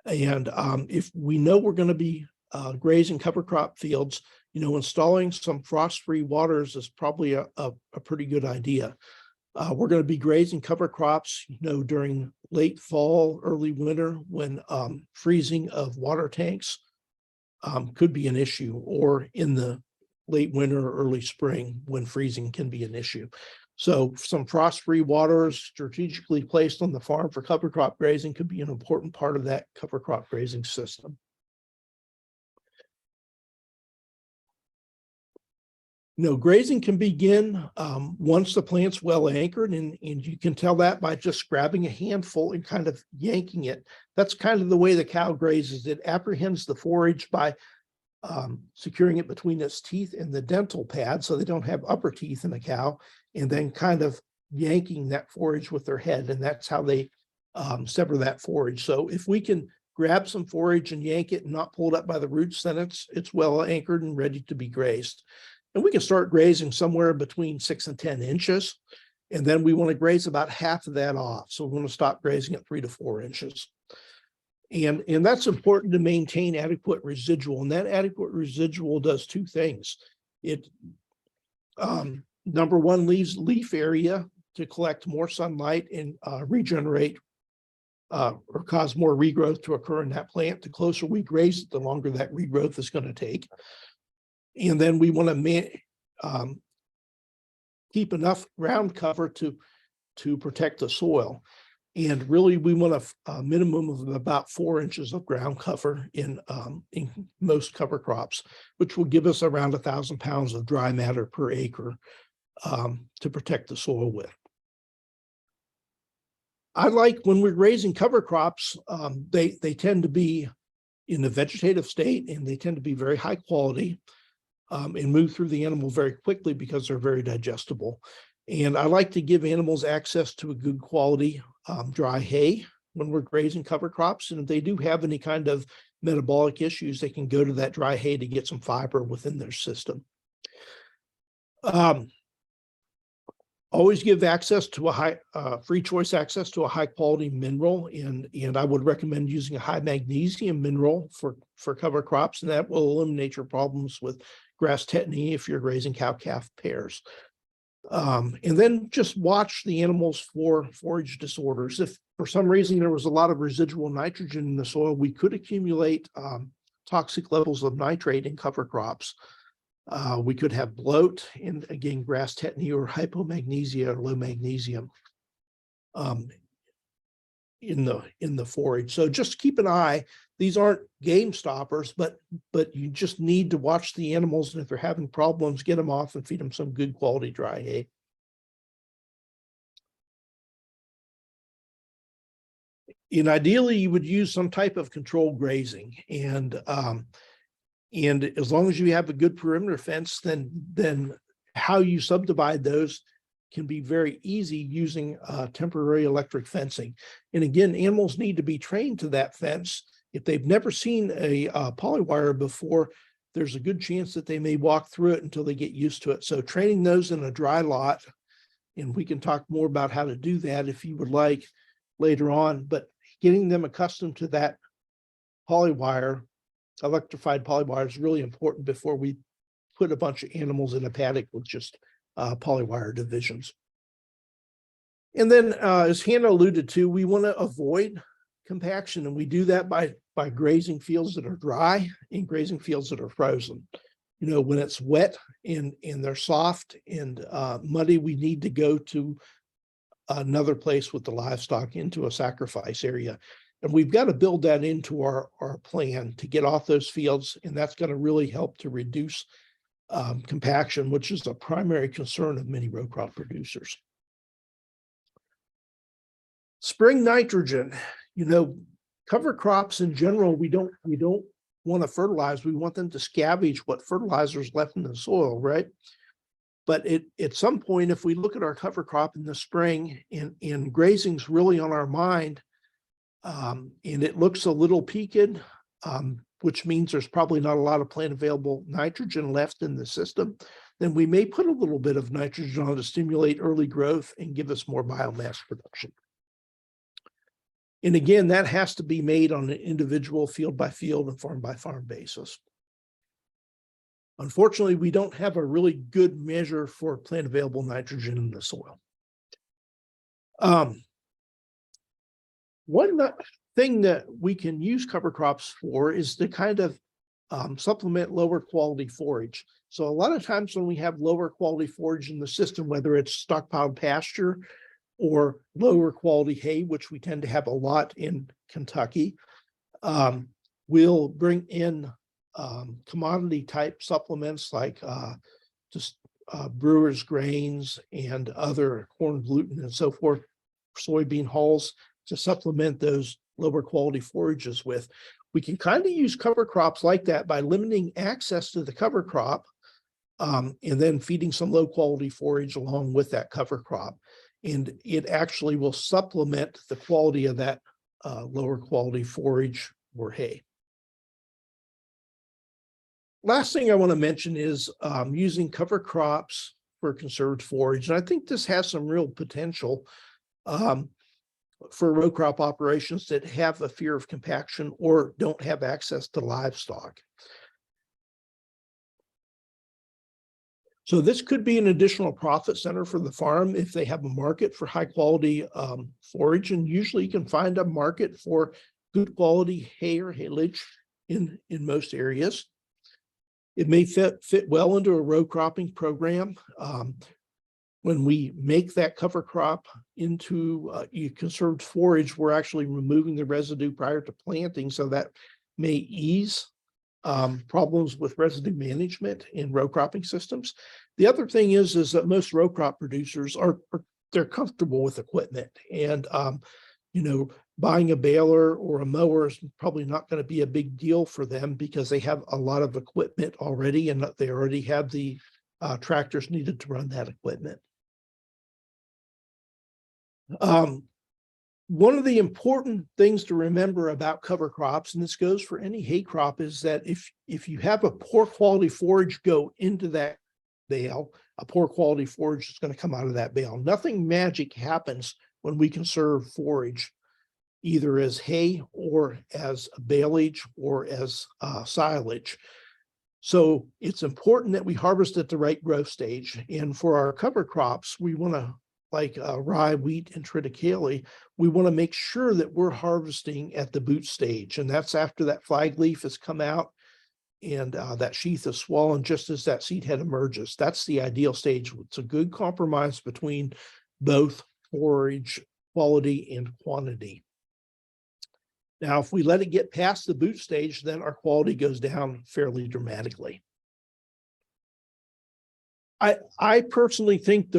And if we know we're going to be grazing cover crop fields, installing some frost-free waters is probably a pretty good idea. We're going to be grazing cover crops, during late fall, early winter, when freezing of water tanks could be an issue, or in the late winter or early spring when freezing can be an issue. So some frost-free waters strategically placed on the farm for cover crop grazing could be an important part of that cover crop grazing system. Grazing can begin once the plant's well anchored, and you can tell that by just grabbing a handful and kind of yanking it. That's kind of the way the cow grazes. It apprehends the forage by securing it between its teeth and the dental pad so they don't have upper teeth in a cow, and then kind of yanking that forage with their head, and that's how they sever that forage. So if we can grab some forage and yank it and not pull it up by the roots, then it's well anchored and ready to be grazed. And we can start grazing somewhere between 6 and 10 inches. And then we want to graze about half of that off. So we want to stop grazing at 3 to 4 inches. And that's important to maintain adequate residual. And that adequate residual does 2 things. It, number one, leaves leaf area to collect more sunlight and regenerate or cause more regrowth to occur in that plant. The closer we graze it, the longer that regrowth is going to take. And then we want to keep enough ground cover to protect the soil. And really, we want a minimum of about 4 inches of ground cover in most cover crops, which will give us around 1,000 pounds of dry matter per acre to protect the soil with. I like when we're grazing cover crops, they tend to be in a vegetative state, and they tend to be very high quality. And move through the animal very quickly because they're very digestible. And I like to give animals access to a good quality dry hay when we're grazing cover crops. And if they do have any kind of metabolic issues, they can go to that dry hay to get some fiber within their system. Always give access to a high, free choice access to a high quality mineral. And I would recommend using a high magnesium mineral for cover crops, and that will eliminate your problems with grass tetany if you're grazing cow-calf pairs. And then just watch the animals for forage disorders. If for some reason there was a lot of residual nitrogen in the soil, we could accumulate toxic levels of nitrate in cover crops. We could have bloat, and again, grass tetany or hypomagnesia or low magnesium in the forage. So just keep an eye these aren't game stoppers, but you just need to watch the animals, and if they're having problems, get them off and feed them some good quality dry hay. And ideally, you would use some type of controlled grazing, and as long as you have a good perimeter fence, then how you subdivide those can be very easy using temporary electric fencing. And again, animals need to be trained to that fence. If they've never seen a polywire before, there's a good chance that they may walk through it until they get used to it. So training those in a dry lot, and we can talk more about how to do that if you would like later on, but getting them accustomed to that polywire, electrified polywire, is really important before we put a bunch of animals in a paddock with just polywire divisions. And then as Hannah alluded to, we want to avoid compaction, and we do that by grazing fields that are dry and grazing fields that are frozen. You know, when it's wet and they're soft and muddy, we need to go to another place with the livestock, into a sacrifice area. And we've got to build that into our plan to get off those fields. And that's going to really help to reduce compaction, which is a primary concern of many row crop producers. Spring nitrogen, you know, cover crops in general, we don't want to fertilize. We want them to scavenge what fertilizer is left in the soil, right? But at some point, if we look at our cover crop in the spring and grazing's really on our mind, and it looks a little peaked, which means there's probably not a lot of plant available nitrogen left in the system, then we may put a little bit of nitrogen on to stimulate early growth and give us more biomass production. And again, that has to be made on an individual field by field and farm by farm basis. Unfortunately, we don't have a really good measure for plant available nitrogen in the soil. One thing that we can use cover crops for is to kind of supplement lower quality forage. So a lot of times when we have lower quality forage in the system, whether it's stockpiled pasture or lower quality hay, which we tend to have a lot in Kentucky, we'll bring in commodity type supplements like just brewers grains and other corn gluten and so forth, soybean hulls, to supplement those lower quality forages with. We can kind of use cover crops like that by limiting access to the cover crop, and then feeding some low quality forage along with that cover crop. And it actually will supplement the quality of that lower quality forage or hay. Last thing I want to mention is using cover crops for conserved forage. And I think this has some real potential for row crop operations that have a fear of compaction or don't have access to livestock. So this could be an additional profit center for the farm if they have a market for high quality forage. And usually you can find a market for good quality hay or haylage in most areas. It may fit well into a row cropping program. When we make that cover crop into conserved forage, we're actually removing the residue prior to planting, so that may ease problems with residue management in row cropping systems. The other thing is that most row crop producers they're comfortable with equipment, and you know, buying a baler or a mower is probably not going to be a big deal for them because they have a lot of equipment already, and they already have the tractors needed to run that equipment. One of the important things to remember about cover crops, and this goes for any hay crop, is that if you have a poor quality forage go into that bale, a poor quality forage is going to come out of that bale. Nothing magic happens when we conserve forage, either as hay or as baleage or as silage. So it's important that we harvest at the right growth stage. And for our cover crops, we want to, like rye, wheat, and triticale, we want to make sure that we're harvesting at the boot stage. And that's after that flag leaf has come out and that sheath is swollen just as that seed head emerges. That's the ideal stage. It's a good compromise between both forage quality and quantity. Now, if we let it get past the boot stage, then our quality goes down fairly dramatically. I personally think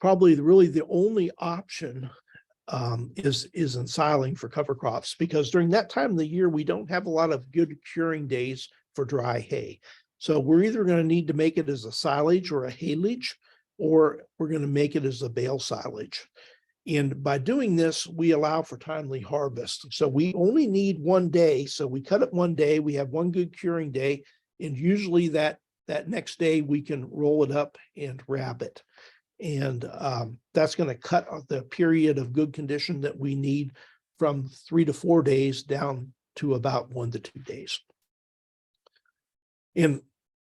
probably really the only option is ensiling for cover crops, because during that time of the year, we don't have a lot of good curing days for dry hay. So we're either going to need to make it as a silage or a haylage, or we're going to make it as a bale silage. And by doing this, we allow for timely harvest. So we only need 1 day. So we cut it 1 day, we have 1 good curing day, and usually that next day we can roll it up and wrap it. And that's going to cut the period of good condition that we need from 3 to 4 days down to about 1 to 2 days. And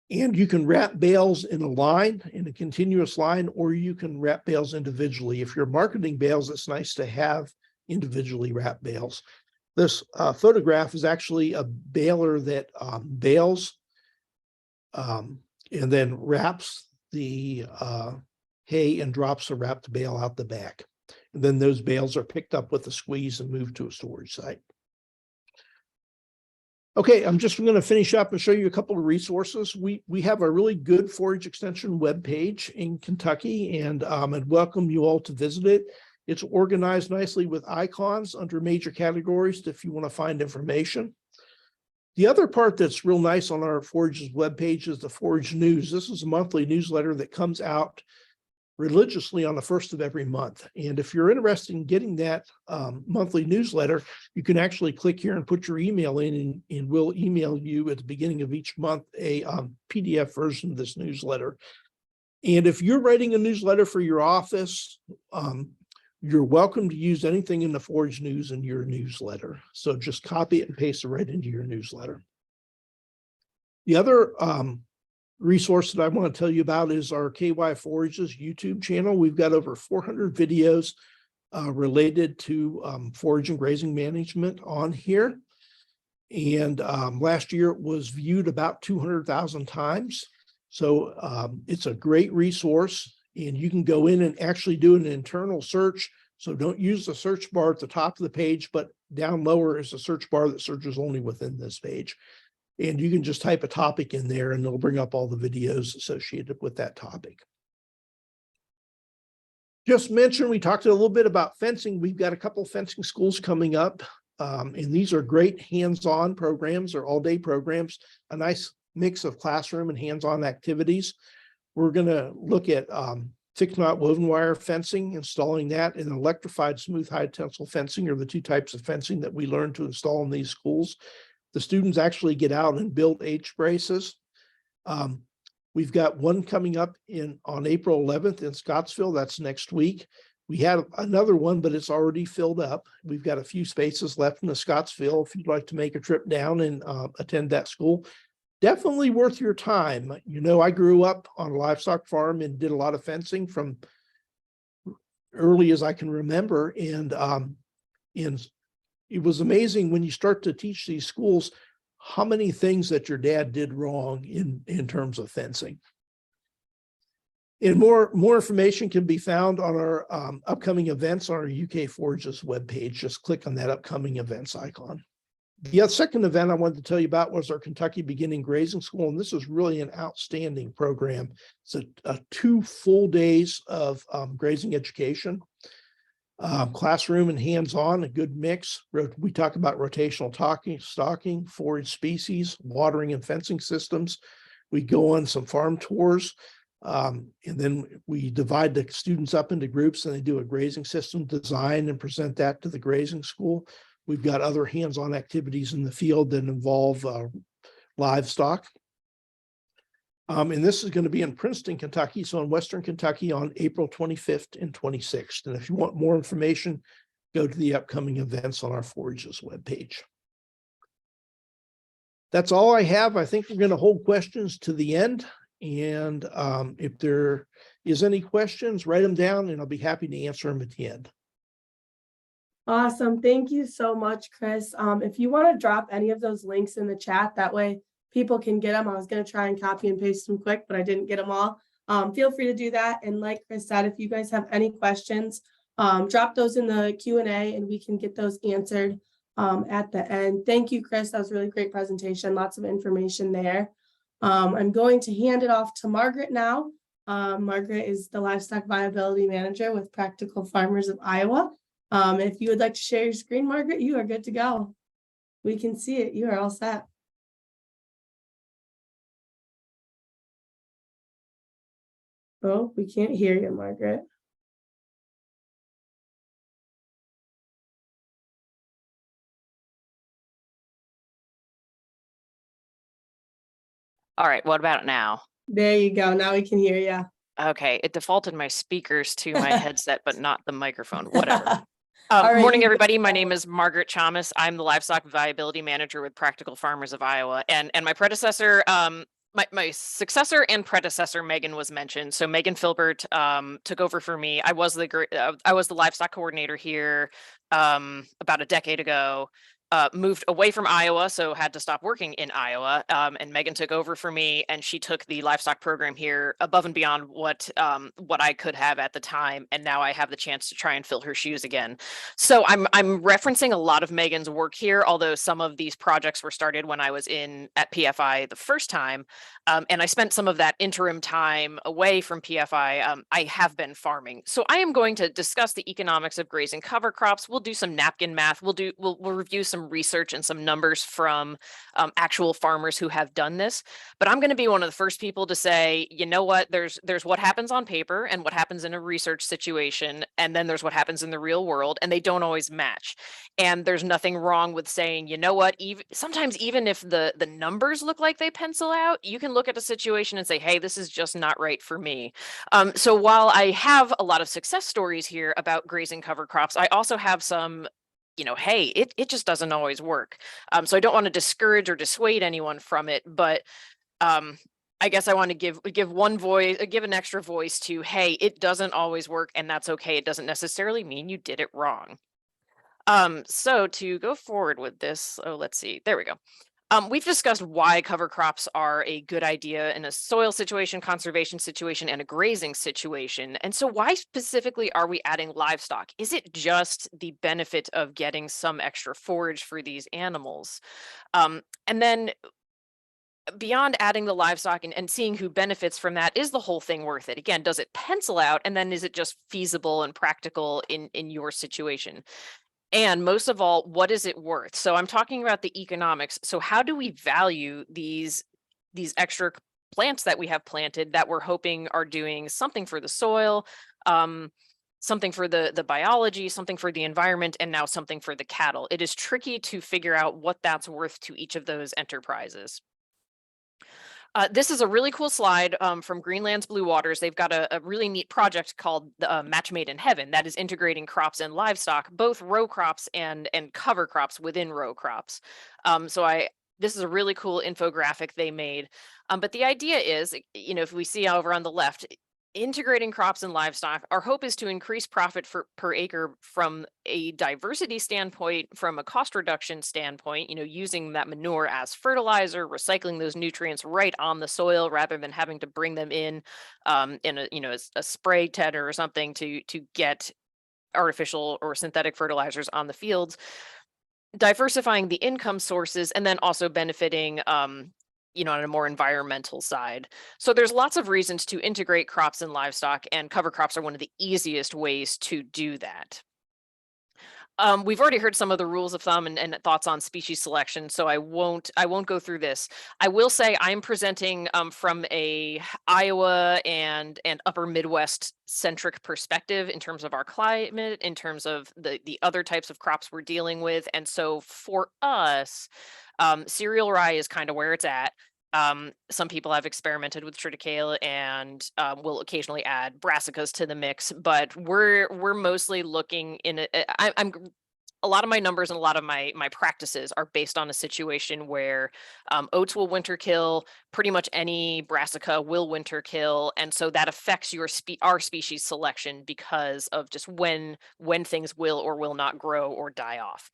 you can wrap bales in a line, in a continuous line, or you can wrap bales individually. If you're marketing bales, it's nice to have individually wrapped bales. This photograph is actually a baler that bales and then wraps the hay and drops the wrapped bale out the back. And then those bales are picked up with a squeeze and moved to a storage site. Okay, I'm just going to finish up and show you a couple of resources. We have a really good Forage Extension webpage in Kentucky, and I'd welcome you all to visit it. It's organized nicely with icons under major categories if you want to find information. The other part that's real nice on our Forage's webpage is the Forage News. This is a monthly newsletter that comes out religiously on the 1st of every month. And if you're interested in getting that monthly newsletter, you can actually click here and put your email in, and we'll email you at the beginning of each month a PDF version of this newsletter. And if you're writing a newsletter for your office, you're welcome to use anything in the Forage News in your newsletter. So just copy it and paste it right into your newsletter. The other resource that I want to tell you about is our KY Forages YouTube channel. We've got over 400 videos related to forage and grazing management on here. And last year it was viewed about 200,000 times. So it's a great resource, and you can go in and actually do an internal search. So don't use the search bar at the top of the page, but down lower is a search bar that searches only within this page. And you can just type a topic in there and it'll bring up all the videos associated with that topic. Just mentioned, we talked a little bit about fencing. We've got a couple of fencing schools coming up. And these are great hands-on programs or all-day programs, a nice mix of classroom and hands-on activities. We're going to look at thick knot woven wire fencing, installing that, and electrified smooth high tensile fencing are the 2 types of fencing that we learn to install in these schools. The students actually get out and build H braces. We've got one coming up on April 11th in Scottsville. That's next week. We had another one, but it's already filled up. We've got a few spaces left in the Scottsville. If you'd like to make a trip down and attend that school, definitely worth your time. You know, I grew up on a livestock farm and did a lot of fencing from early as I can remember. And it was amazing when you start to teach these schools how many things that your dad did wrong in terms of fencing. And more information can be found on our upcoming events on our UK Forages webpage. Just click on that upcoming events icon. The second event I wanted to tell you about was our Kentucky Beginning Grazing School, and this is really an outstanding program. It's a 2 full days of grazing education. Classroom and hands-on, a good mix. We talk about rotational stocking, forage species, watering and fencing systems. We go on some farm tours, and then we divide the students up into groups, and they do a grazing system design and present that to the grazing school. We've got other hands-on activities in the field that involve livestock. And this is going to be in Princeton, Kentucky, so in Western Kentucky on April 25th and 26th. And if you want more information, go to the upcoming events on our Forages webpage. That's all I have. I think we're going to hold questions to the end. And if there is any questions, write them down and I'll be happy to answer them at the end. Awesome. Thank you so much, Chris. If you want to drop any of those links in the chat, that way people can get them. I was going to try and copy and paste them quick, but I didn't get them all. Feel free to do that. And like Chris said, if you guys have any questions, drop those in the Q&A and we can get those answered at the end. Thank you, Chris. That was a really great presentation. Lots of information there. I'm going to hand it off to Margaret now. Margaret is the Livestock Viability Manager with Practical Farmers of Iowa. If you would like to share your screen, Margaret, you are good to go. We can see it. You are all set. Oh, we can't hear you, Margaret. All right, what about now? There you go. Now we can hear you. Okay, it defaulted my speakers to my headset, but not the microphone, whatever. All right, Morning, you everybody. go. My name is Margaret Chamas. I'm the Livestock Viability Manager with Practical Farmers of Iowa. And my predecessor, my successor and predecessor, Megan, was mentioned. So Megan Filbert took over for me. I was the livestock coordinator here about a decade ago. Moved away from Iowa, so had to stop working in Iowa. And Megan took over for me, and she took the livestock program here above and beyond what I could have at the time. And now I have the chance to try and fill her shoes again. So I'm referencing a lot of Megan's work here, although some of these projects were started when I was at PFI the first time. And I spent some of that interim time away from PFI. I have been farming. So I am going to discuss the economics of grazing cover crops. We'll do some napkin math. We'll review some research and some numbers from actual farmers who have done this. But I'm going to be one of the first people to say, you know what, there's what happens on paper and what happens in a research situation, and then there's what happens in the real world, and they don't always match. And there's nothing wrong with saying, you know what, sometimes even if the numbers look like they pencil out, you can look at a situation and say, hey, this is just not right for me. So while I have a lot of success stories here about grazing cover crops, I also have some, hey, it just doesn't always work. So I don't want to discourage or dissuade anyone from it, but I guess I want to give an extra voice to, hey, it doesn't always work, and that's okay. It doesn't necessarily mean you did it wrong. So to go forward with this, let's see, there we go. We've discussed why cover crops are a good idea in a soil situation, conservation situation, and a grazing situation. And so why specifically are we adding livestock? Is it just the benefit of getting some extra forage for these animals? And then beyond adding the livestock and seeing who benefits from that, is the whole thing worth it? Again, does it pencil out? And then is it just feasible and practical in your situation? And most of all, what is it worth? So I'm talking about the economics. So how do we value these extra plants that we have planted that we're hoping are doing something for the soil, something for the biology, something for the environment, and now something for the cattle? It is tricky to figure out what that's worth to each of those enterprises. This is a really cool slide from Greenland's Blue Waters. They've got a really neat project called Match Made in Heaven that is integrating crops and livestock, both row crops and cover crops within row crops. This is a really cool infographic they made. But the idea is, if we see over on the left, integrating crops and livestock, our hope is to increase profit per acre from a diversity standpoint, from a cost reduction standpoint, using that manure as fertilizer, recycling those nutrients right on the soil rather than having to bring them in a spray tender or something to get artificial or synthetic fertilizers on the fields. Diversifying the income sources, and then also benefiting on a more environmental side. So there's lots of reasons to integrate crops and livestock, and cover crops are one of the easiest ways to do that. We've already heard some of the rules of thumb and thoughts on species selection, so I won't go through this. I will say I'm presenting from a Iowa and upper Midwest centric perspective in terms of our climate, in terms of the other types of crops we're dealing with. And so for us, cereal rye is kind of where it's at. Some people have experimented with triticale and will occasionally add brassicas to the mix, but we're mostly looking in a lot of my numbers and a lot of my practices are based on a situation where oats will winter kill, pretty much any brassica will winter kill, and so that affects our species selection because of just when things will or will not grow or die off.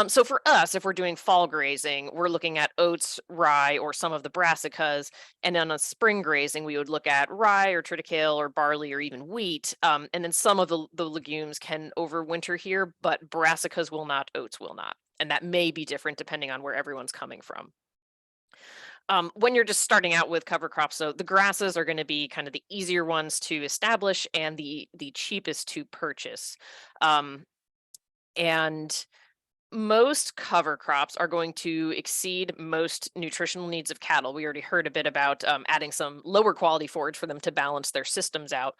So for us, if we're doing fall grazing, we're looking at oats, rye, or some of the brassicas, and then on spring grazing, we would look at rye or triticale or barley or even wheat, and then some of the legumes can overwinter here, but brassicas papas will not, oats will not. And that may be different depending on where everyone's coming from. When you're just starting out with cover crops, so the grasses are going to be kind of the easier ones to establish and the cheapest to purchase. And most cover crops are going to exceed most nutritional needs of cattle. We already heard a bit about adding some lower quality forage for them to balance their systems out.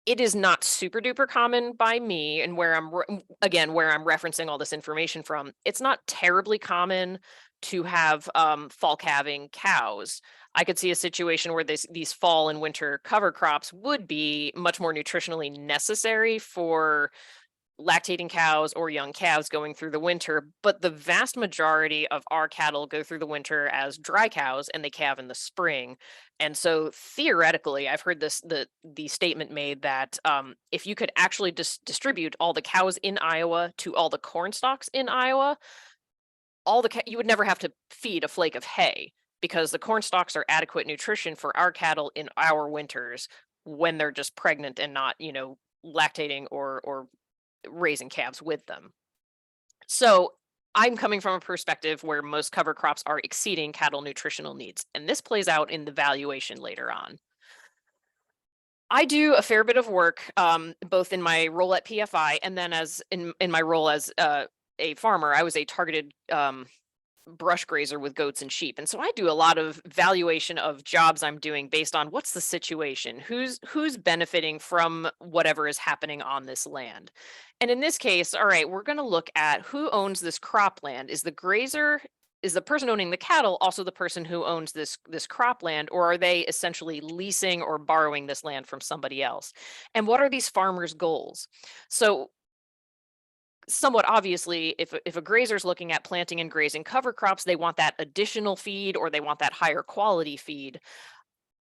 It is not super duper common by me, and where I'm referencing all this information from, it's not terribly common to have fall calving cows. I could see a situation where these fall and winter cover crops would be much more nutritionally necessary for lactating cows or young calves going through the winter, but the vast majority of our cattle go through the winter as dry cows and they calve in the spring. And so theoretically, I've heard the statement made that if you could actually distribute all the cows in Iowa to all the corn stalks in Iowa, you would never have to feed a flake of hay, because the corn stalks are adequate nutrition for our cattle in our winters when they're just pregnant and not, lactating or raising calves with them. So I'm coming from a perspective where most cover crops are exceeding cattle nutritional needs, and this plays out in the valuation later on. I do a fair bit of work, both in my role at PFI and then as in my role as a farmer. I was a targeted brush grazer with goats and sheep. And so I do a lot of valuation of jobs I'm doing based on what's the situation, who's benefiting from whatever is happening on this land. And in this case, all right, we're going to look at who owns this cropland. Is the grazer, is the person owning the cattle also the person who owns this cropland, or are they essentially leasing or borrowing this land from somebody else? And what are these farmers' goals? So somewhat obviously, if a grazer is looking at planting and grazing cover crops, they want that additional feed or they want that higher quality feed.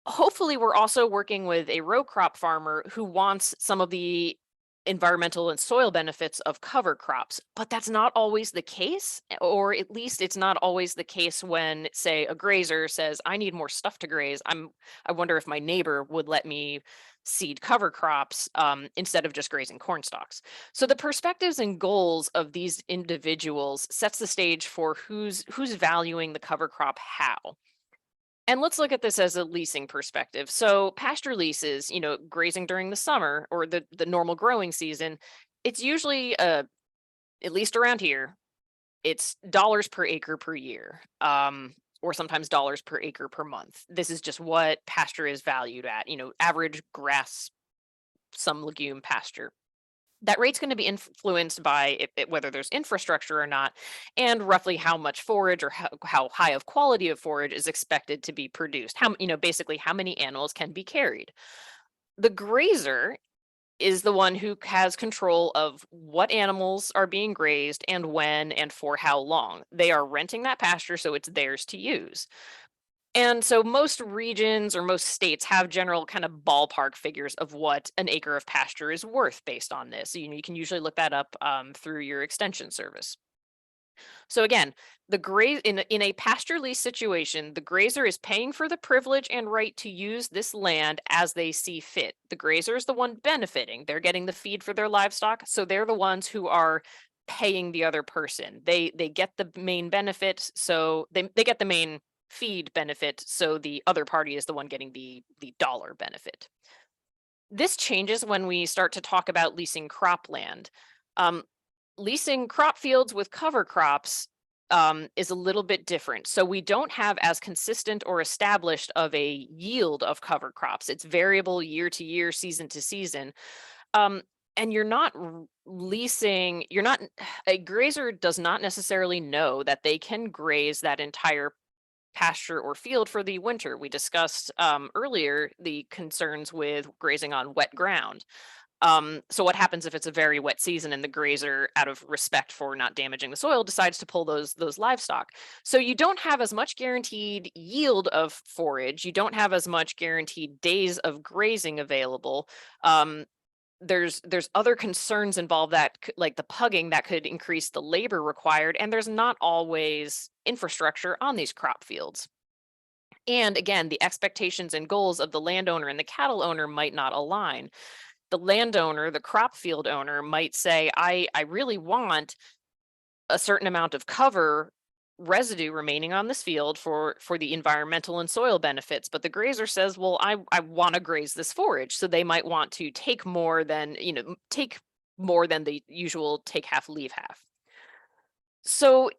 Hopefully, we're also working with a row crop farmer who wants some of the environmental and soil benefits of cover crops, but that's not always the case, or at least it's not always the case when, say, a grazer says, I need more stuff to graze. I wonder if my neighbor would let me seed cover crops instead of just grazing corn stalks. So the perspectives and goals of these individuals sets the stage for who's valuing the cover crop how. And let's look at this as a leasing perspective. So pasture leases, grazing during the summer or the normal growing season, it's usually, at least around here, it's dollars per acre per year, or sometimes dollars per acre per month. This is just what pasture is valued at, average grass, some legume pasture. That rate's going to be influenced by whether there's infrastructure or not, and roughly how much forage or how high of quality of forage is expected to be produced. Basically how many animals can be carried. The grazer is the one who has control of what animals are being grazed and when and for how long. They are renting that pasture, so it's theirs to use. And so most regions or most states have general kind of ballpark figures of what an acre of pasture is worth based on this. So, you can usually look that up through your extension service. So again, in a pasture lease situation, the grazer is paying for the privilege and right to use this land as they see fit. The grazer is the one benefiting. They're getting the feed for their livestock, so they're the ones who are paying the other person. They get the main benefit, so they get the main feed benefit, so the other party is the one getting the dollar benefit. This changes when we start to talk about leasing cropland. Leasing crop fields with cover crops is a little bit different. So we don't have as consistent or established of a yield of cover crops. It's variable year to year, season to season. And you're not leasing, a grazer does not necessarily know that they can graze that entire pasture or field for the winter. We discussed earlier the concerns with grazing on wet ground. So what happens if it's a very wet season and the grazer, out of respect for not damaging the soil, decides to pull those livestock? So you don't have as much guaranteed yield of forage. You don't have as much guaranteed days of grazing available. There's other concerns involved that like the pugging that could increase the labor required, and there's not always infrastructure on these crop fields. And again, the expectations and goals of the landowner and the cattle owner might not align. The landowner, the crop field owner might say, I really want a certain amount of cover residue remaining on this field for the environmental and soil benefits, but the grazer says, well, I want to graze this forage, so they might want to take more than, take more than the usual take half, leave half. So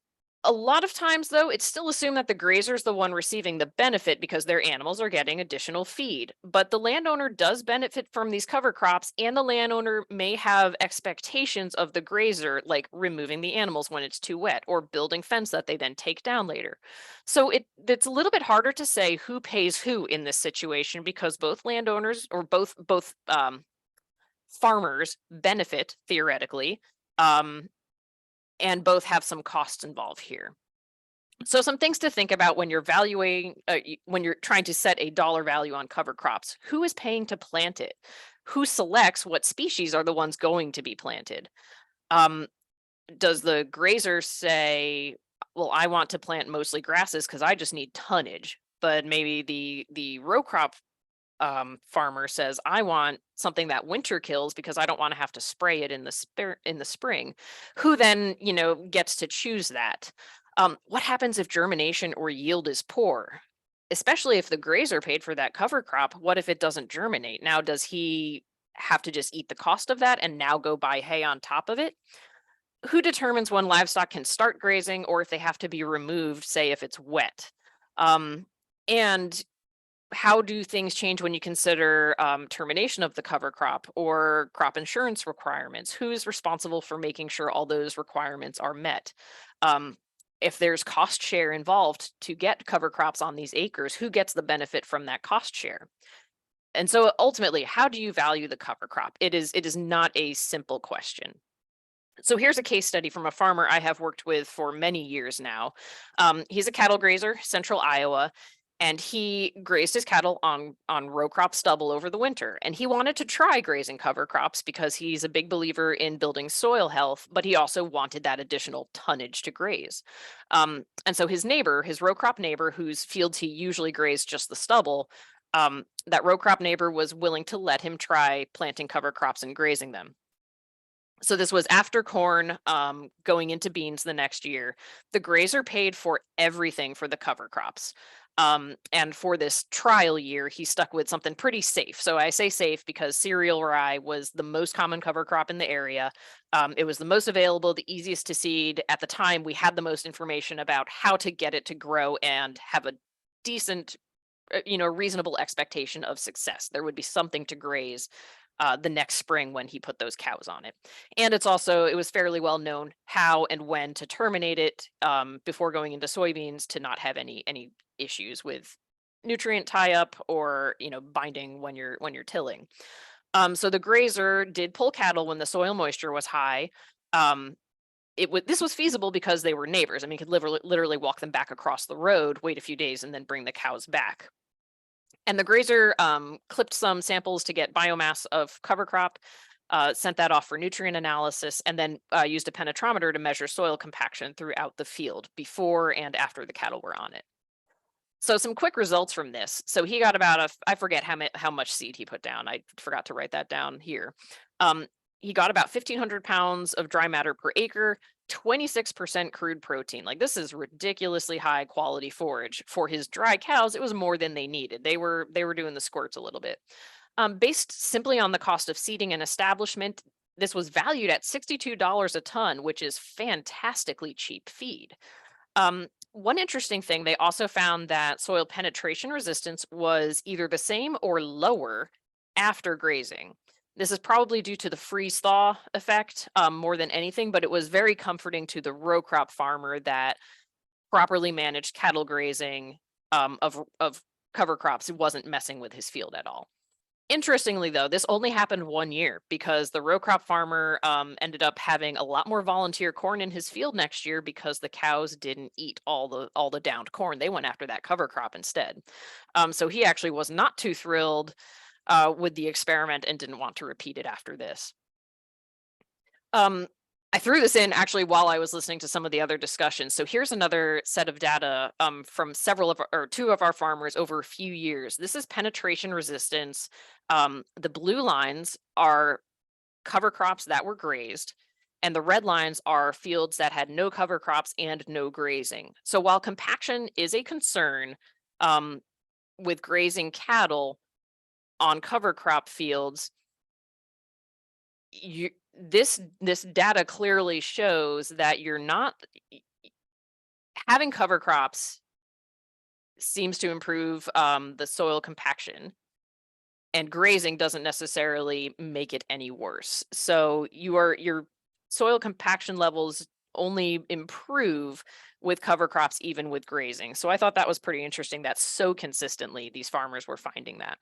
a lot of times, though, it's still assumed that the grazer is the one receiving the benefit because their animals are getting additional feed. But the landowner does benefit from these cover crops, and the landowner may have expectations of the grazer, like removing the animals when it's too wet or building fence that they then take down later. So it's a little bit harder to say who pays who in this situation, because both landowners or both farmers benefit theoretically. And both have some costs involved here. So some things to think about when you're valuing, when you're trying to set a dollar value on cover crops. Who is paying to plant it? Who selects what species are the ones going to be planted? Does the grazer say, well, I want to plant mostly grasses because I just need tonnage, but maybe the row crop farmer says, I want something that winter kills because I don't want to have to spray it in the spring. Who then, gets to choose that? What happens if germination or yield is poor? Especially if the grazer paid for that cover crop, what if it doesn't germinate? Now, does he have to just eat the cost of that and now go buy hay on top of it? Who determines when livestock can start grazing or if they have to be removed, say if it's wet? And how do things change when you consider termination of the cover crop or crop insurance requirements? Who's responsible for making sure all those requirements are met? If there's cost share involved to get cover crops on these acres, who gets the benefit from that cost share? And so ultimately, how do you value the cover crop? It is not a simple question. So here's a case study from a farmer I have worked with for many years now. He's a cattle grazer, central Iowa, and he grazed his cattle on row crop stubble over the winter. And he wanted to try grazing cover crops because he's a big believer in building soil health, but he also wanted that additional tonnage to graze. And so his neighbor, his row crop neighbor, whose fields he usually grazed just the stubble, that row crop neighbor was willing to let him try planting cover crops and grazing them. So this was after corn, going into beans the next year. The grazer paid for everything for the cover crops. And for this trial year, he stuck with something pretty safe. So I say safe because cereal rye was the most common cover crop in the area. It was the most available, the easiest to seed. At the time, we had the most information about how to get it to grow and have a decent, reasonable expectation of success. There would be something to graze the next spring when he put those cows on it. And it was fairly well known how and when to terminate it before going into soybeans to not have any issues with nutrient tie-up or binding when you're tilling. So the grazer did pull cattle when the soil moisture was high. This was feasible because they were neighbors. I mean, he could literally walk them back across the road, wait a few days, and then bring the cows back. And the grazer clipped some samples to get biomass of cover crop, sent that off for nutrient analysis, and then used a penetrometer to measure soil compaction throughout the field before and after the cattle were on it. So some quick results from this. So he got about I forget how much seed he put down. I forgot to write that down here. He got about 1,500 pounds of dry matter per acre, 26% crude protein. Like, this is ridiculously high quality forage. For his dry cows, it was more than they needed. They were doing the squirts a little bit. Based simply on the cost of seeding and establishment, this was valued at $62 a ton, which is fantastically cheap feed. One interesting thing, they also found that soil penetration resistance was either the same or lower after grazing. This is probably due to the freeze-thaw effect more than anything, but it was very comforting to the row crop farmer that properly managed cattle grazing of cover crops. It wasn't messing with his field at all. Interestingly, though, this only happened 1 year because the row crop farmer ended up having a lot more volunteer corn in his field next year because the cows didn't eat all the downed corn. They went after that cover crop instead. So he actually was not too thrilled with the experiment and didn't want to repeat it after this. I threw this in actually while I was listening to some of the other discussions. So here's another set of data from two of our farmers over a few years. This is penetration resistance. The blue lines are cover crops that were grazed, and the red lines are fields that had no cover crops and no grazing. So while compaction is a concern with grazing cattle on cover crop fields, this data clearly shows that you're not having cover crops seems to improve the soil compaction, and grazing doesn't necessarily make it any worse. So your soil compaction levels only improve with cover crops, even with grazing. So I thought that was pretty interesting that so consistently these farmers were finding that.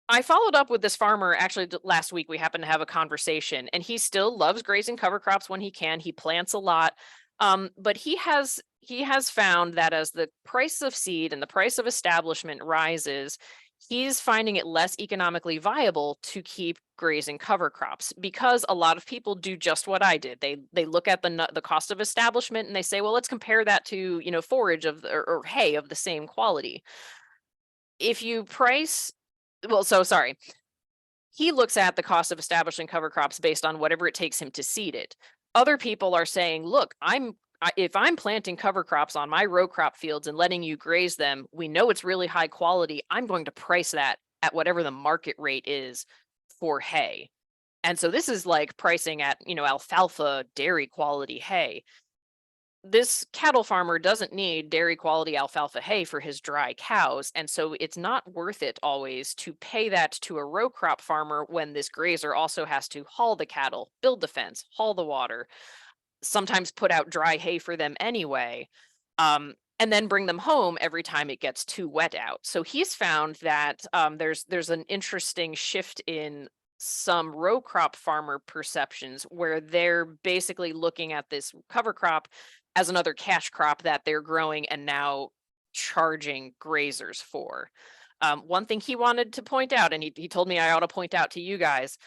I followed up with this farmer actually last week. We happened to have a conversation, and he still loves grazing cover crops when he can. He plants a lot, but he has found that as the price of seed and the price of establishment rises, he's finding it less economically viable to keep grazing cover crops, because a lot of people do just what I did. They look at the cost of establishment and they say, well, let's compare that to, you know, forage or hay of the same quality. If you price sorry. He looks at the cost of establishing cover crops based on whatever it takes him to seed it. Other people are saying, look, if I'm planting cover crops on my row crop fields and letting you graze them, we know it's really high quality. I'm going to price that at whatever the market rate is for hay. And so this is like pricing at, you know, alfalfa dairy quality hay. This cattle farmer doesn't need dairy quality alfalfa hay for his dry cows. And so it's not worth it always to pay that to a row crop farmer when this grazer also has to haul the cattle, build the fence, haul the water, sometimes put out dry hay for them anyway, and then bring them home every time it gets too wet out. So he's found that there's an interesting shift in some row crop farmer perceptions where they're basically looking at this cover crop as another cash crop that they're growing and now charging grazers for. One thing he wanted to point out, and he told me I ought to point out to you guys,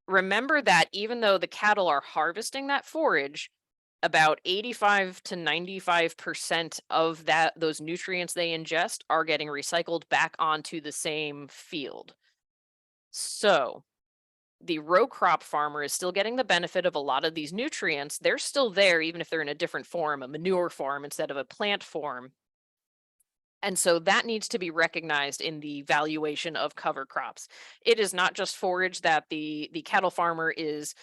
remember that even though the cattle are harvesting that forage, about 85 to 95% of those nutrients they ingest are getting recycled back onto the same field. So the row crop farmer is still getting the benefit of a lot of these nutrients. They're still there, even if they're in a different form, a manure form instead of a plant form. And so that needs to be recognized in the valuation of cover crops. It is not just forage that the cattle farmer is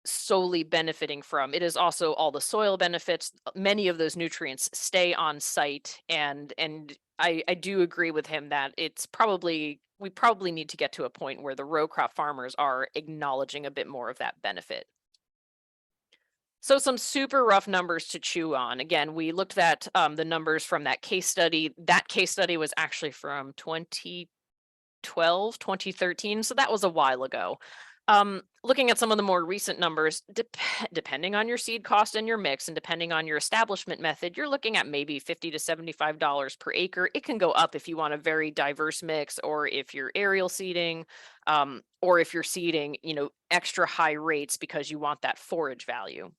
solely benefiting from. It is also all the soil benefits. Many of those nutrients stay on site, and I do agree with him that we probably need to get to a point where the row crop farmers are acknowledging a bit more of that benefit. So some super rough numbers to chew on. Again, we looked at the numbers from that case study. That case study was actually from 2012, 2013, so that was a while ago. Looking at some of the more recent numbers, depending on your seed cost and your mix, and depending on your establishment method, you're looking at maybe $50 to $75 per acre. It can go up if you want a very diverse mix, or if you're aerial seeding, or if you're seeding, you know, extra high rates because you want that forage value.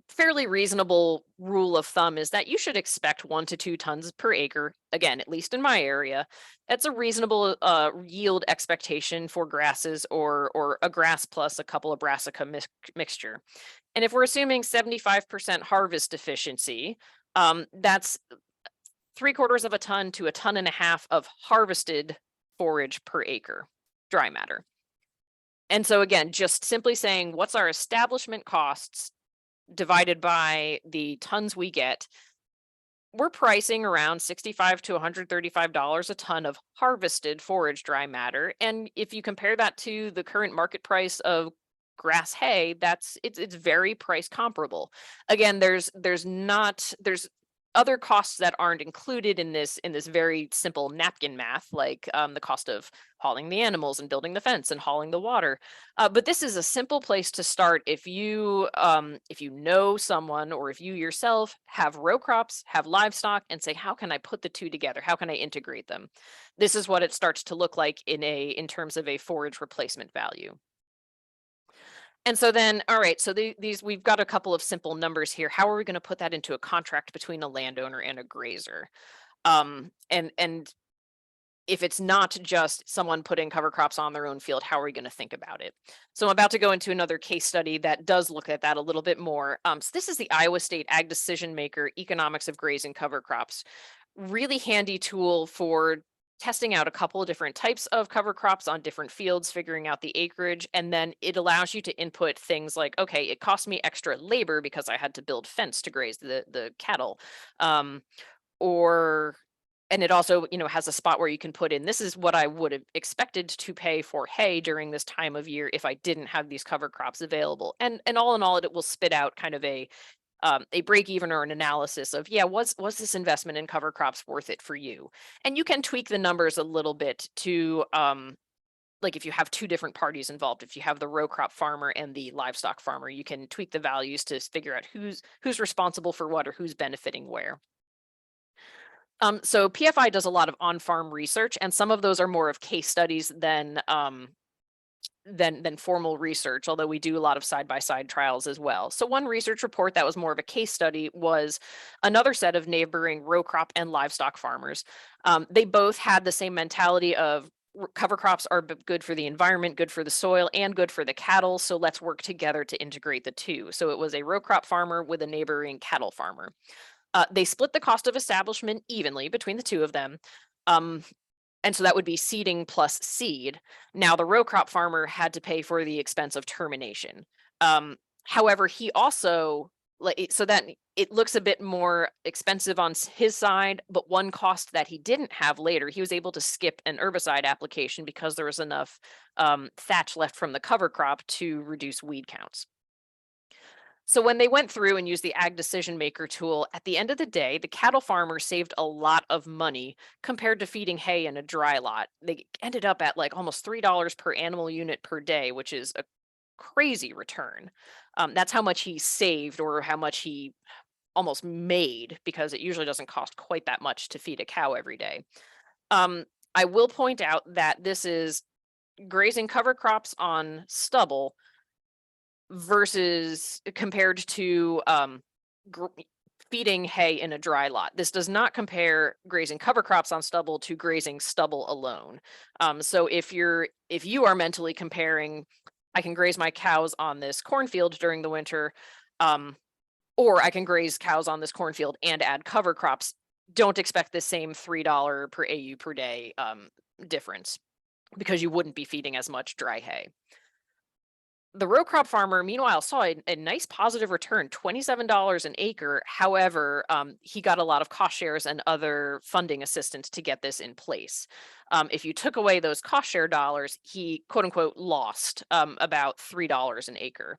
Fairly reasonable rule of thumb is that you should expect 1 to 2 tons per acre. Again, at least in my area, that's a reasonable yield expectation for grasses, or a grass plus a couple of brassica mixture. And if we're assuming 75% harvest efficiency, that's 3/4 of a ton to 1.5 tons of harvested forage per acre, dry matter. And so again, just simply saying, what's our establishment costs divided by the tons we get, we're pricing around $65 to $135 a ton of harvested forage dry matter. And if you compare that to the current market price of grass hay, it's very price comparable. Again, there's other costs that aren't included in this very simple napkin math, like the cost of hauling the animals and building the fence and hauling the water. But this is a simple place to start if you know someone, or if you yourself have row crops, have livestock, and say, how can I put the two together? How can I integrate them? This is what it starts to look like in terms of a forage replacement value. And so then, all right, so these we've got a couple of simple numbers here. How are we going to put that into a contract between a landowner and a grazer? And if it's not just someone putting cover crops on their own field, how are we going to think about it? So I'm about to go into another case study that does look at that a little bit more. So this is the Iowa State Ag Decision Maker Economics of Grazing Cover Crops. Really handy tool for testing out a couple of different types of cover crops on different fields, figuring out the acreage, and then it allows you to input things like, okay, it cost me extra labor because I had to build fence to graze the cattle. And it also, has a spot where you can put in, this is what I would have expected to pay for hay during this time of year if I didn't have these cover crops available. And all in all, it will spit out kind of a break even or an analysis of, yeah, was this investment in cover crops worth it for you? And you can tweak the numbers a little bit to, like if you have two different parties involved, if you have the row crop farmer and the livestock farmer, you can tweak the values to figure out who's responsible for what or who's benefiting where. So PFI does a lot of on-farm research, and some of those are more of case studies than formal research, although we do a lot of side-by-side trials as well. So one research report that was more of a case study was another set of neighboring row crop and livestock farmers. They both had the same mentality of cover crops are good for the environment, good for the soil, and good for the cattle, so let's work together to integrate the two. So it was a row crop farmer with a neighboring cattle farmer. They split the cost of establishment evenly between the two of them. And so that would be seeding plus seed. Now the row crop farmer had to pay for the expense of termination. However, he also, so that it looks a bit more expensive on his side, but one cost that he didn't have later, he was able to skip an herbicide application because there was enough thatch left from the cover crop to reduce weed counts. So when they went through and used the Ag Decision Maker tool, at the end of the day, the cattle farmer saved a lot of money compared to feeding hay in a dry lot. They ended up at like almost $3 per animal unit per day, which is a crazy return. That's how much he saved or how much he almost made, because it usually doesn't cost quite that much to feed a cow every day. I will point out that this is grazing cover crops on stubble versus compared to feeding hay in a dry lot. This does not compare grazing cover crops on stubble to grazing stubble alone. So if you are mentally comparing, I can graze my cows on this cornfield during the winter, or I can graze cows on this cornfield and add cover crops, don't expect the same $3 per AU per day difference, because you wouldn't be feeding as much dry hay. The row crop farmer, meanwhile, saw a nice positive return, $27 an acre. However, he got a lot of cost shares and other funding assistance to get this in place. If you took away those cost share dollars, he quote unquote lost about $3 an acre,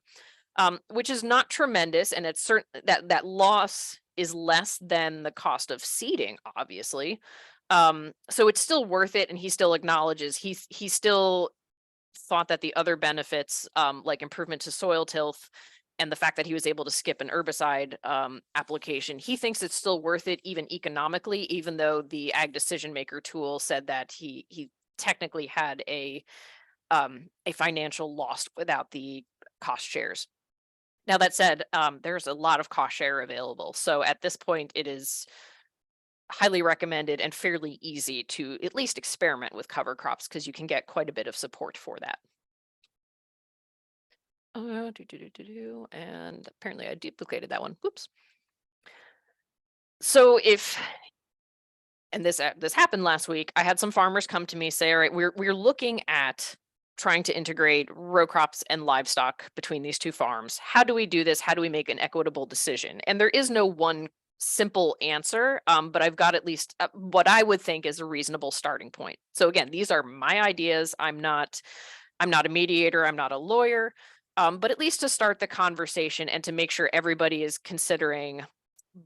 which is not tremendous. And it's certain that loss is less than the cost of seeding, obviously. So it's still worth it. And he still acknowledges he still thought that the other benefits, like improvement to soil tilth and the fact that he was able to skip an herbicide application, he thinks it's still worth it even economically, even though the Ag Decision Maker tool said that he technically had a financial loss without the cost shares. Now that said, there's a lot of cost share available. So at this point, it is highly recommended and fairly easy to at least experiment with cover crops, because you can get quite a bit of support for that. And apparently I duplicated that one. Whoops. So and this happened last week, I had some farmers come to me say, all right, we're looking at trying to integrate row crops and livestock between these two farms. How do we do this? How do we make an equitable decision? And there is no one simple answer, but I've got at least what I would think is a reasonable starting point. So again, these are my ideas. I'm not a mediator, I'm not a lawyer, but at least to start the conversation and to make sure everybody is considering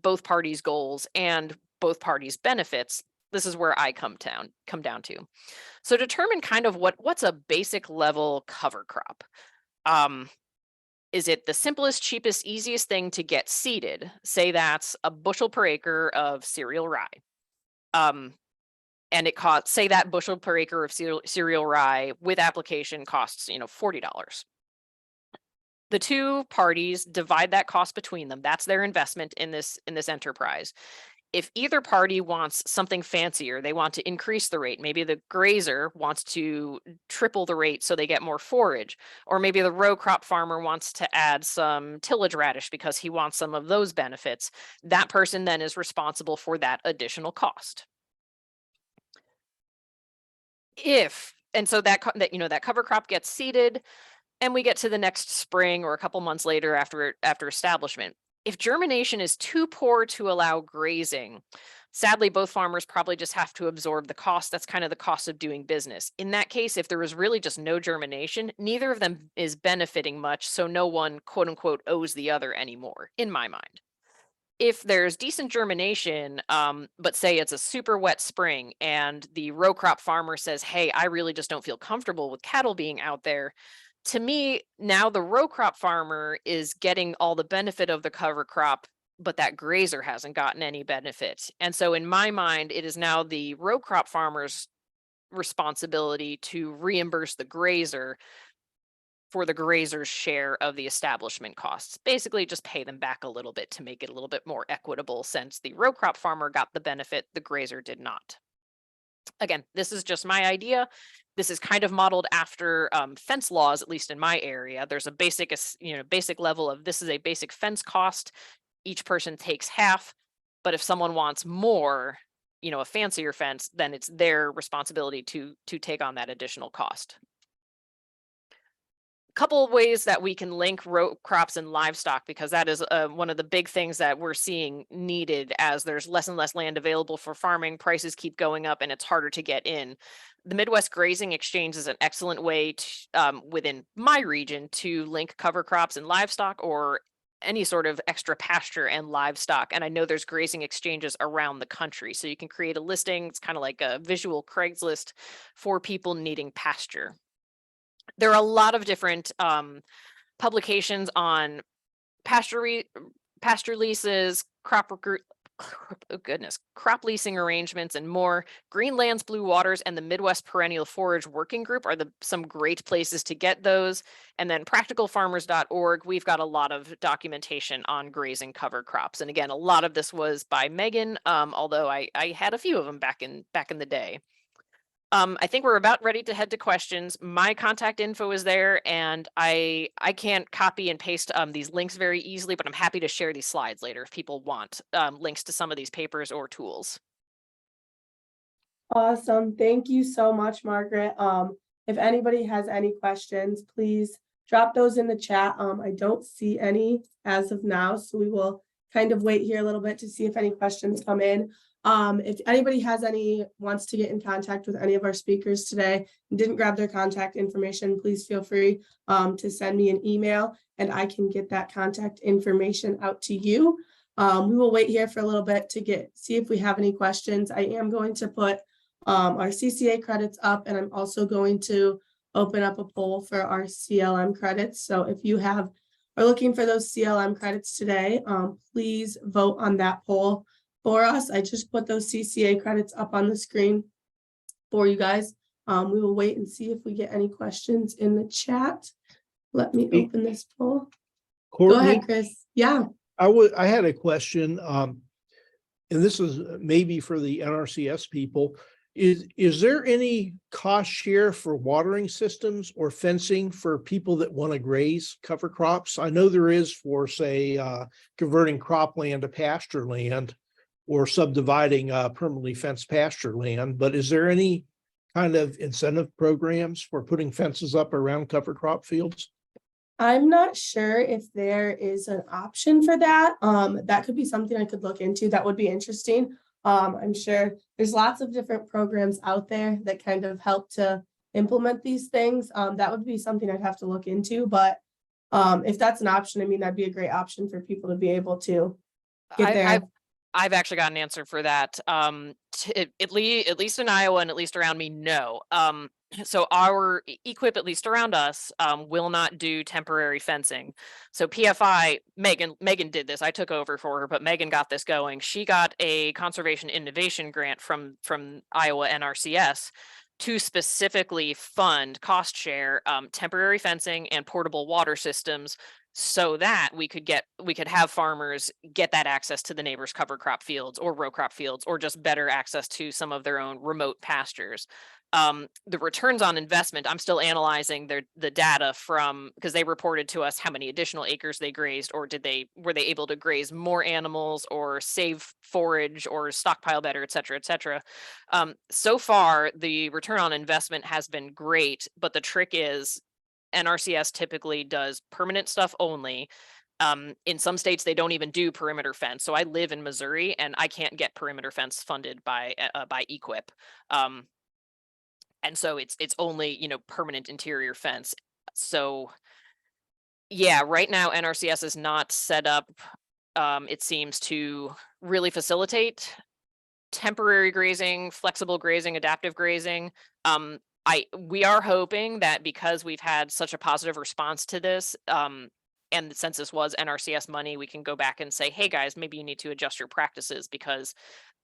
both parties' goals and both parties' benefits, this is where I come down to. So determine kind of what's a basic level cover crop. Is it the simplest, cheapest, easiest thing to get seeded? Say that's a bushel per acre of cereal rye. And it costs, say that bushel per acre of cereal rye with application costs, $40. The two parties divide that cost between them. That's their investment in this enterprise. If either party wants something fancier, they want to increase the rate. Maybe the grazer wants to triple the rate so they get more forage, or maybe the row crop farmer wants to add some tillage radish because he wants some of those benefits. That person then is responsible for that additional cost. So that cover crop gets seeded, and we get to the next spring or a couple months later after establishment. If germination is too poor to allow grazing, sadly, both farmers probably just have to absorb the cost. That's kind of the cost of doing business. In that case, if there was really just no germination, neither of them is benefiting much, so no one, quote unquote, owes the other anymore, in my mind. If there's decent germination, but say it's a super wet spring and the row crop farmer says, hey, I really just don't feel comfortable with cattle being out there. To me, now the row crop farmer is getting all the benefit of the cover crop, but that grazer hasn't gotten any benefit. And so in my mind, it is now the row crop farmer's responsibility to reimburse the grazer for the grazer's share of the establishment costs. Basically, just pay them back a little bit to make it a little bit more equitable, since the row crop farmer got the benefit, the grazer did not. Again, this is just my idea. This is kind of modeled after fence laws, at least in my area. There's a basic level of, this is a basic fence cost. Each person takes half, but if someone wants more, a fancier fence, then it's their responsibility to take on that additional cost. Couple of ways that we can link row crops and livestock, because that is one of the big things that we're seeing needed as there's less and less land available for farming. Prices keep going up and it's harder to get in. The Midwest Grazing Exchange is an excellent way to, within my region, to link cover crops and livestock, or any sort of extra pasture and livestock. And I know there's grazing exchanges around the country, so you can create a listing. It's kind of like a visual Craigslist for people needing pasture. There are a lot of different publications on pasture leases, crop leasing arrangements, and more. Greenlands, Blue Waters, and the Midwest Perennial Forage Working Group are some great places to get those. And then practicalfarmers.org, we've got a lot of documentation on grazing cover crops. And again, a lot of this was by Megan, although I had a few of them back in the day. I think we're about ready to head to questions. My contact info is there, and I can't copy and paste these links very easily, but I'm happy to share these slides later if people want links to some of these papers or tools. Awesome. Thank you so much, Margaret. If anybody has any questions, please drop those in the chat. I don't see any as of now, so we will kind of wait here a little bit to see if any questions come in. If anybody wants to get in contact with any of our speakers today and didn't grab their contact information, please feel free to send me an email and I can get that contact information out to you. We will wait here for a little bit to see if we have any questions. I am going to put our CCA credits up, and I'm also going to open up a poll for our CLM credits. So if you are looking for those CLM credits today, please vote on that poll for us. I just put those CCA credits up on the screen for you guys. We will wait and see if we get any questions in the chat. Let me open this poll. Courtney, go ahead, Chris. Yeah. I had a question, and this is maybe for the NRCS people. Is there any cost share for watering systems or fencing for people that want to graze cover crops? I know there is for, say, converting cropland to pasture land, or subdividing permanently fenced pasture land, but is there any kind of incentive programs for putting fences up around cover crop fields? I'm not sure if there is an option for that. That could be something I could look into. That would be interesting. I'm sure there's lots of different programs out there that kind of help to implement these things. That would be something I'd have to look into, but if that's an option, I mean, that'd be a great option for people to be able to get there. I've actually got an answer for that. At least in Iowa and at least around me, no. So our EQIP, at least around us, will not do temporary fencing. So PFI, Megan did this. I took over for her, but Megan got this going. She got a conservation innovation grant from Iowa NRCS to specifically fund cost share temporary fencing and portable water systems so that we could have farmers get that access to the neighbors' cover crop fields or row crop fields, or just better access to some of their own remote pastures. The returns on investment, I'm still analyzing the data from, because they reported to us how many additional acres they grazed, or were they able to graze more animals or save forage or stockpile better, et cetera, et cetera. So far, the return on investment has been great, but the trick is NRCS typically does permanent stuff only. In some states, they don't even do perimeter fence. So I live in Missouri and I can't get perimeter fence funded by EQIP. And so it's only, permanent interior fence. So yeah, right now NRCS is not set up, it seems, to really facilitate temporary grazing, flexible grazing, adaptive grazing. We are hoping that because we've had such a positive response to this, and since this was NRCS money, we can go back and say, hey guys, maybe you need to adjust your practices, because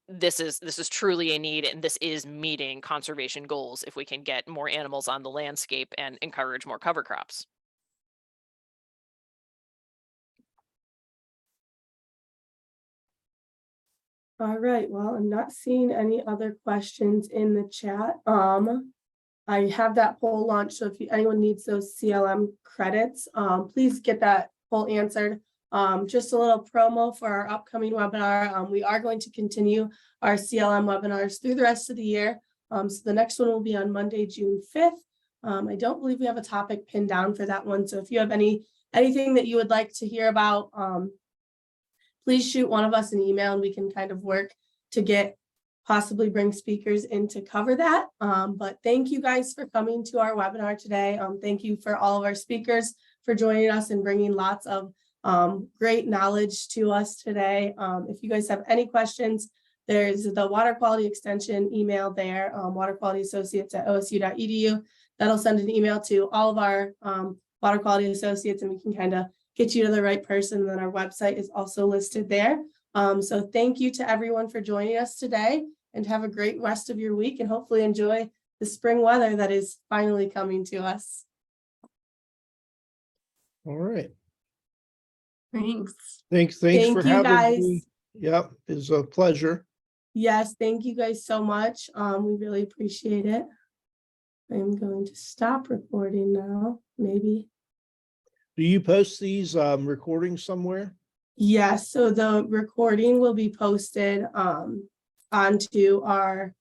this is truly a need, and this is meeting conservation goals if we can get more animals on the landscape and encourage more cover crops. All right, well, I'm not seeing any other questions in the chat. I have that poll launched, so if anyone needs those CLM credits, please get that poll answered. Just a little promo for our upcoming webinar. We are going to continue our CLM webinars through the rest of the year. So the next one will be on Monday, June 5th. I don't believe we have a topic pinned down for that one. So if you have anything that you would like to hear about, please shoot one of us an email and we can kind of work to possibly bring speakers in to cover that. But thank you guys for coming to our webinar today. Thank you for all of our speakers for joining us and bringing lots of great knowledge to us today. If you guys have any questions, there's the water quality extension email there, waterqualityassociates@osu.edu. That'll send an email to all of our water quality associates, and we can kind of get you to the right person. And then our website is also listed there. So thank you to everyone for joining us today, and have a great rest of your week, and hopefully enjoy the spring weather that is finally coming to us. All right. Thanks. Thanks Thank for you, having guys. me. Yep, it's a pleasure. Yes, thank you guys so much. We really appreciate it. I'm going to stop recording now, maybe. Do you post these recordings somewhere? Yes, so the recording will be posted onto our